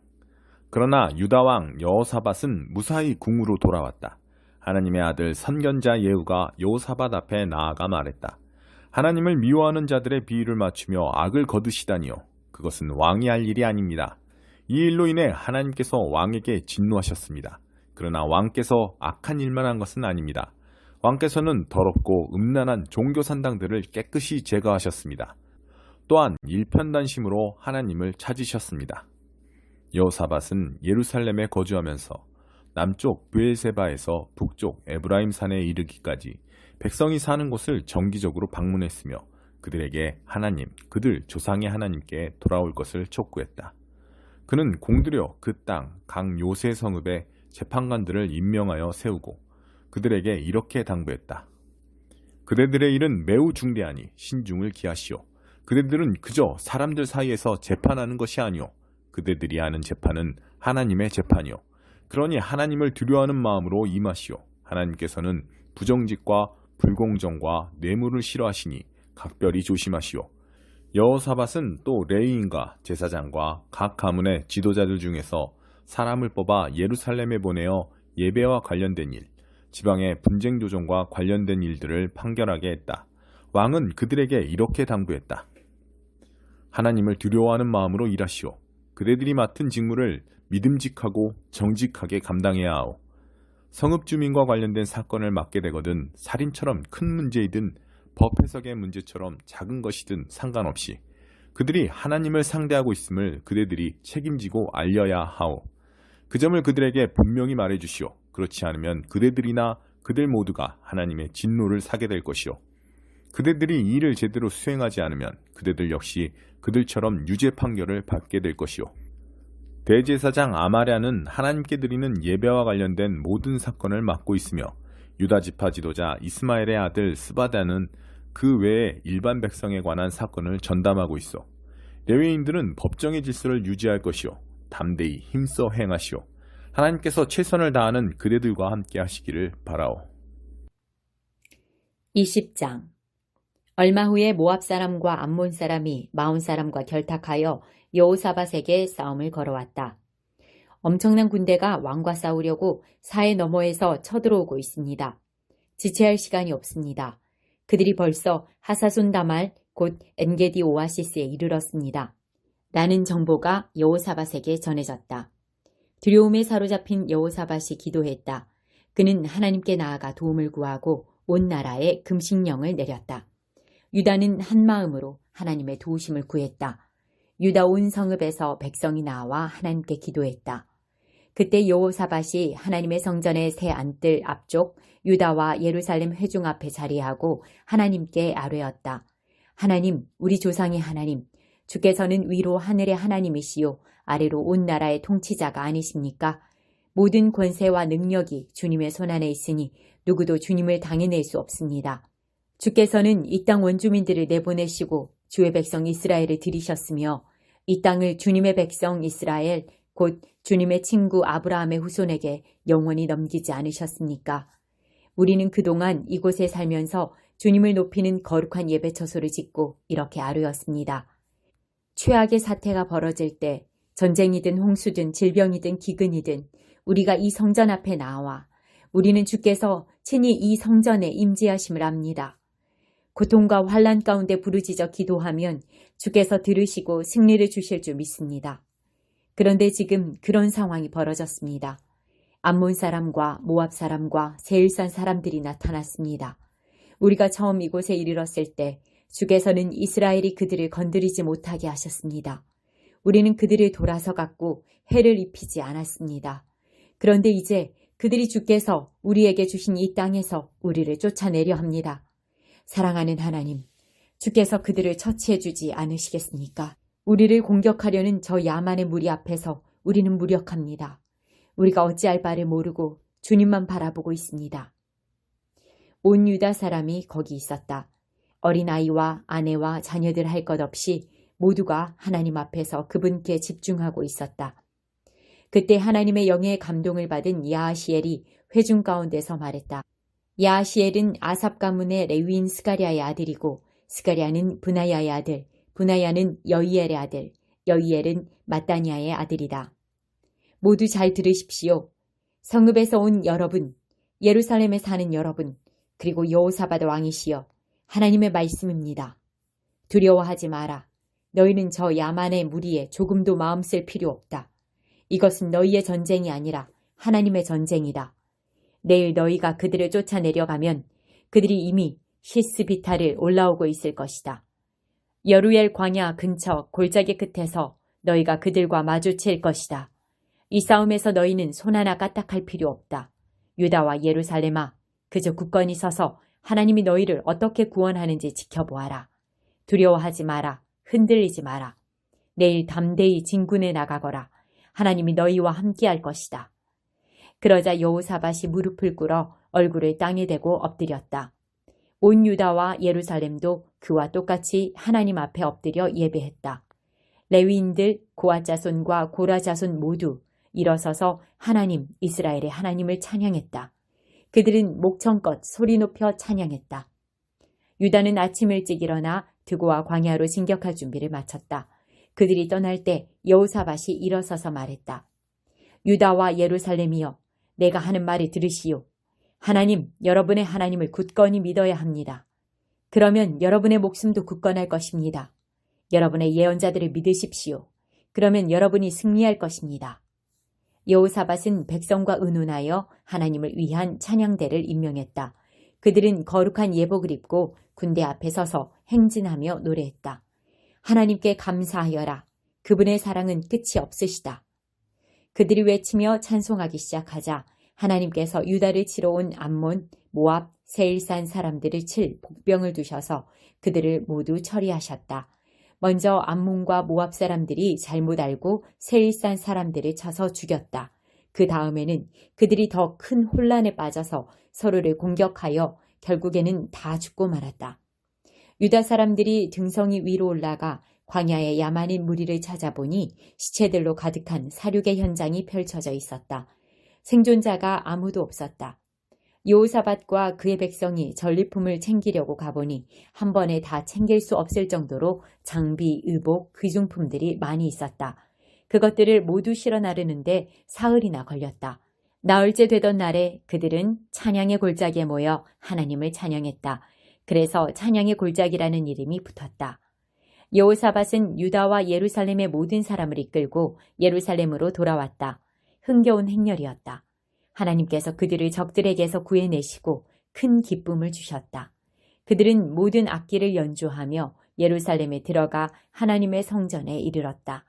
A: 그러나 유다왕 여호사밧은 무사히 궁으로 돌아왔다. 하나님의 아들 선견자 예후가 여호사밧 앞에 나아가 말했다. 하나님을 미워하는 자들의 비위를 맞추며 악을 거두시다니요. 그것은 왕이 할 일이 아닙니다. 이 일로 인해 하나님께서 왕에게 진노하셨습니다. 그러나 왕께서 악한 일만 한 것은 아닙니다. 왕께서는 더럽고 음란한 종교산당들을 깨끗이 제거하셨습니다. 또한 일편단심으로 하나님을 찾으셨습니다. 여호사밧은 예루살렘에 거주하면서 남쪽 브엘세바에서 북쪽 에브라임 산에 이르기까지 백성이 사는 곳을 정기적으로 방문했으며 그들에게 하나님, 그들 조상의 하나님께 돌아올 것을 촉구했다. 그는 공들여 그 땅 각 요새 성읍에 재판관들을 임명하여 세우고 그들에게 이렇게 당부했다. 그대들의 일은 매우 중대하니 신중을 기하시오. 그대들은 그저 사람들 사이에서 재판하는 것이 아니오. 그대들이 하는 재판은 하나님의 재판이오. 그러니 하나님을 두려워하는 마음으로 임하시오. 하나님께서는 부정직과 불공정과 뇌물을 싫어하시니 각별히 조심하시오. 여호사밧은 또 레위인과 제사장과 각 가문의 지도자들 중에서 사람을 뽑아 예루살렘에 보내어 예배와 관련된 일, 지방의 분쟁 조정과 관련된 일들을 판결하게 했다. 왕은 그들에게 이렇게 당부했다. 하나님을 두려워하는 마음으로 일하시오. 그대들이 맡은 직무를 믿음직하고 정직하게 감당해야 하오. 성읍 주민과 관련된 사건을 맡게 되거든 살인처럼 큰 문제이든 법 해석의 문제처럼 작은 것이든 상관없이 그들이 하나님을 상대하고 있음을 그대들이 책임지고 알려야 하오. 그 점을 그들에게 분명히 말해주시오. 그렇지 않으면 그대들이나 그들 모두가 하나님의 진노를 사게 될 것이오. 그대들이 이 일을 제대로 수행하지 않으면 그대들 역시 그들처럼 유죄 판결을 받게 될 것이오. 대제사장 아마랴는 하나님께 드리는 예배와 관련된 모든 사건을 맡고 있으며 유다 지파 지도자 이스마엘의 아들 스바다는 그 외에 일반 백성에 관한 사건을 전담하고 있어. 레위인들은 법정의 질서를 유지할 것이요. 담대히 힘써 행하시오. 하나님께서 최선을 다하는 그대들과 함께 하시기를 바라오.
B: 20장. 얼마 후에 모압 사람과 암몬 사람이 마온 사람과 결탁하여 여호사밧에게 싸움을 걸어왔다. 엄청난 군대가 왕과 싸우려고 사해 너머에서 쳐들어오고 있습니다. 지체할 시간이 없습니다. 그들이 벌써 하사손 다말 곧 엔게디 오아시스에 이르렀습니다. 라는 정보가 여호사밧에게 전해졌다. 두려움에 사로잡힌 여호사밧이 기도했다. 그는 하나님께 나아가 도움을 구하고 온 나라에 금식령을 내렸다. 유다는 한 마음으로 하나님의 도우심을 구했다. 유다 온 성읍에서 백성이 나와 하나님께 기도했다. 그때 여호사밧이 하나님의 성전의 새 안뜰 앞쪽 유다와 예루살렘 회중 앞에 자리하고 하나님께 아뢰었다. 하나님, 우리 조상의 하나님, 주께서는 위로 하늘의 하나님이시요 아래로 온 나라의 통치자가 아니십니까? 모든 권세와 능력이 주님의 손안에 있으니 누구도 주님을 당해낼 수 없습니다. 주께서는 이 땅 원주민들을 내보내시고 주의 백성 이스라엘을 들이셨으며 이 땅을 주님의 백성 이스라엘 곧 주님의 친구 아브라함의 후손에게 영원히 넘기지 않으셨습니까? 우리는 그동안 이곳에 살면서 주님을 높이는 거룩한 예배 처소를 짓고 이렇게 아뢰었습니다. 최악의 사태가 벌어질 때 전쟁이든 홍수든 질병이든 기근이든 우리가 이 성전 앞에 나와 우리는 주께서 친히 이 성전에 임재하심을 압니다. 고통과 환난 가운데 부르짖어 기도하면 주께서 들으시고 승리를 주실 줄 믿습니다. 그런데 지금 그런 상황이 벌어졌습니다. 암몬 사람과 모압 사람과 세일산 사람들이 나타났습니다. 우리가 처음 이곳에 이르렀을 때 주께서는 이스라엘이 그들을 건드리지 못하게 하셨습니다. 우리는 그들을 돌아서 갔고 해를 입히지 않았습니다. 그런데 이제 그들이 주께서 우리에게 주신 이 땅에서 우리를 쫓아내려 합니다. 사랑하는 하나님, 주께서 그들을 처치해 주지 않으시겠습니까? 우리를 공격하려는 저 야만의 무리 앞에서 우리는 무력합니다. 우리가 어찌할 바를 모르고 주님만 바라보고 있습니다. 온 유다 사람이 거기 있었다. 어린아이와 아내와 자녀들 할 것 없이 모두가 하나님 앞에서 그분께 집중하고 있었다. 그때 하나님의 영의 감동을 받은 야하시엘이 회중 가운데서 말했다. 야하시엘은 아삽 가문의 레위인 스가랴의 아들이고 스가랴는 브나야의 아들, 브나야는 여이엘의 아들, 여이엘은 마따니아의 아들이다. 모두 잘 들으십시오. 성읍에서 온 여러분, 예루살렘에 사는 여러분, 그리고 여호사밧 왕이시여, 하나님의 말씀입니다. 두려워하지 마라. 너희는 저 야만의 무리에 조금도 마음 쓸 필요 없다. 이것은 너희의 전쟁이 아니라 하나님의 전쟁이다. 내일 너희가 그들을 쫓아내려가면 그들이 이미 시스비타를 올라오고 있을 것이다. 여루엘 광야 근처 골짜기 끝에서 너희가 그들과 마주칠 것이다. 이 싸움에서 너희는 손 하나 까딱할 필요 없다. 유다와 예루살렘아, 그저 굳건히 서서 하나님이 너희를 어떻게 구원하는지 지켜보아라. 두려워하지 마라. 흔들리지 마라. 내일 담대히 진군에 나가거라. 하나님이 너희와 함께할 것이다. 그러자 여호사밧이 무릎을 꿇어 얼굴을 땅에 대고 엎드렸다. 온 유다와 예루살렘도 그와 똑같이 하나님 앞에 엎드려 예배했다. 레위인들, 고앗 자손과 고라 자손 모두 일어서서 하나님, 이스라엘의 하나님을 찬양했다. 그들은 목청껏 소리 높여 찬양했다. 유다는 아침 일찍 일어나 드고와 광야로 진격할 준비를 마쳤다. 그들이 떠날 때 여호사밧이 일어서서 말했다. 유다와 예루살렘이여, 내가 하는 말을 들으시오. 하나님, 여러분의 하나님을 굳건히 믿어야 합니다. 그러면 여러분의 목숨도 굳건할 것입니다. 여러분의 예언자들을 믿으십시오. 그러면 여러분이 승리할 것입니다. 여호사밧은 백성과 의논하여 하나님을 위한 찬양대를 임명했다. 그들은 거룩한 예복을 입고 군대 앞에 서서 행진하며 노래했다. 하나님께 감사하여라. 그분의 사랑은 끝이 없으시다. 그들이 외치며 찬송하기 시작하자 하나님께서 유다를 치러 온 암몬, 모압, 세일산 사람들을 칠 복병을 두셔서 그들을 모두 처리하셨다. 먼저 암몬과 모압 사람들이 잘못 알고 세일산 사람들을 쳐서 죽였다. 그 다음에는 그들이 더 큰 혼란에 빠져서 서로를 공격하여 결국에는 다 죽고 말았다. 유다 사람들이 등성이 위로 올라가 광야의 야만인 무리를 찾아보니 시체들로 가득한 사륙의 현장이 펼쳐져 있었다. 생존자가 아무도 없었다. 여호사밧과 그의 백성이 전리품을 챙기려고 가보니 한 번에 다 챙길 수 없을 정도로 장비, 의복, 귀중품들이 많이 있었다. 그것들을 모두 실어 나르는데 사흘이나 걸렸다. 나흘째 되던 날에 그들은 찬양의 골짜기에 모여 하나님을 찬양했다. 그래서 찬양의 골짜기라는 이름이 붙었다. 여호사밧은 유다와 예루살렘의 모든 사람을 이끌고 예루살렘으로 돌아왔다. 흥겨운 행렬이었다. 하나님께서 그들을 적들에게서 구해내시고 큰 기쁨을 주셨다. 그들은 모든 악기를 연주하며 예루살렘에 들어가 하나님의 성전에 이르렀다.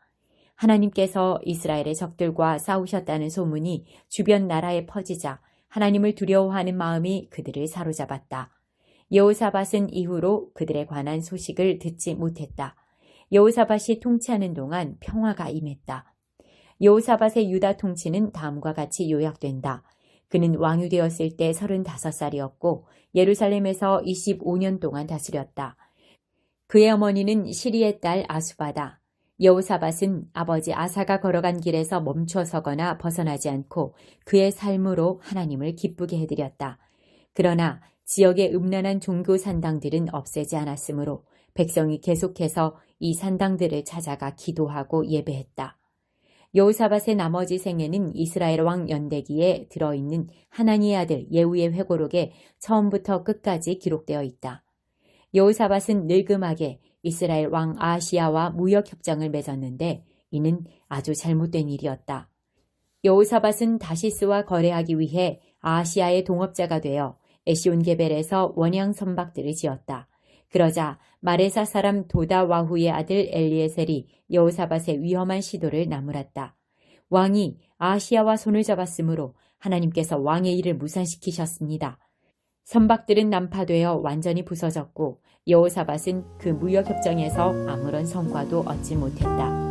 B: 하나님께서 이스라엘의 적들과 싸우셨다는 소문이 주변 나라에 퍼지자 하나님을 두려워하는 마음이 그들을 사로잡았다. 여호사밧은 이후로 그들에 관한 소식을 듣지 못했다. 여호사밧이 통치하는 동안 평화가 임했다. 여호사밧의 유다 통치는 다음과 같이 요약된다. 그는 왕이 되었을 때 35살이었고 예루살렘에서 25년 동안 다스렸다. 그의 어머니는 시리의 딸 아수바다. 여호사밧은 아버지 아사가 걸어간 길에서 멈춰 서거나 벗어나지 않고 그의 삶으로 하나님을 기쁘게 해드렸다. 그러나 지역의 음란한 종교 산당들은 없애지 않았으므로 백성이 계속해서 이 산당들을 찾아가 기도하고 예배했다. 여호사밧의 나머지 생애는 이스라엘 왕 연대기에 들어있는 하나니의 아들 예후의 회고록에 처음부터 끝까지 기록되어 있다. 여호사밧은 늙음하게 이스라엘 왕 아하시야와 무역 협정을 맺었는데 이는 아주 잘못된 일이었다. 여호사밧은 다시스와 거래하기 위해 아하시야의 동업자가 되어 에시온게벨에서 원양 선박들을 지었다. 그러자 마레사 사람 도다와후의 아들 엘리에셀이 여호사밧의 위험한 시도를 나무랐다. 왕이 아하시야와 손을 잡았으므로 하나님께서 왕의 일을 무산시키셨습니다. 선박들은 난파되어 완전히 부서졌고 여호사밧은 그 무역협정에서 아무런 성과도 얻지 못했다.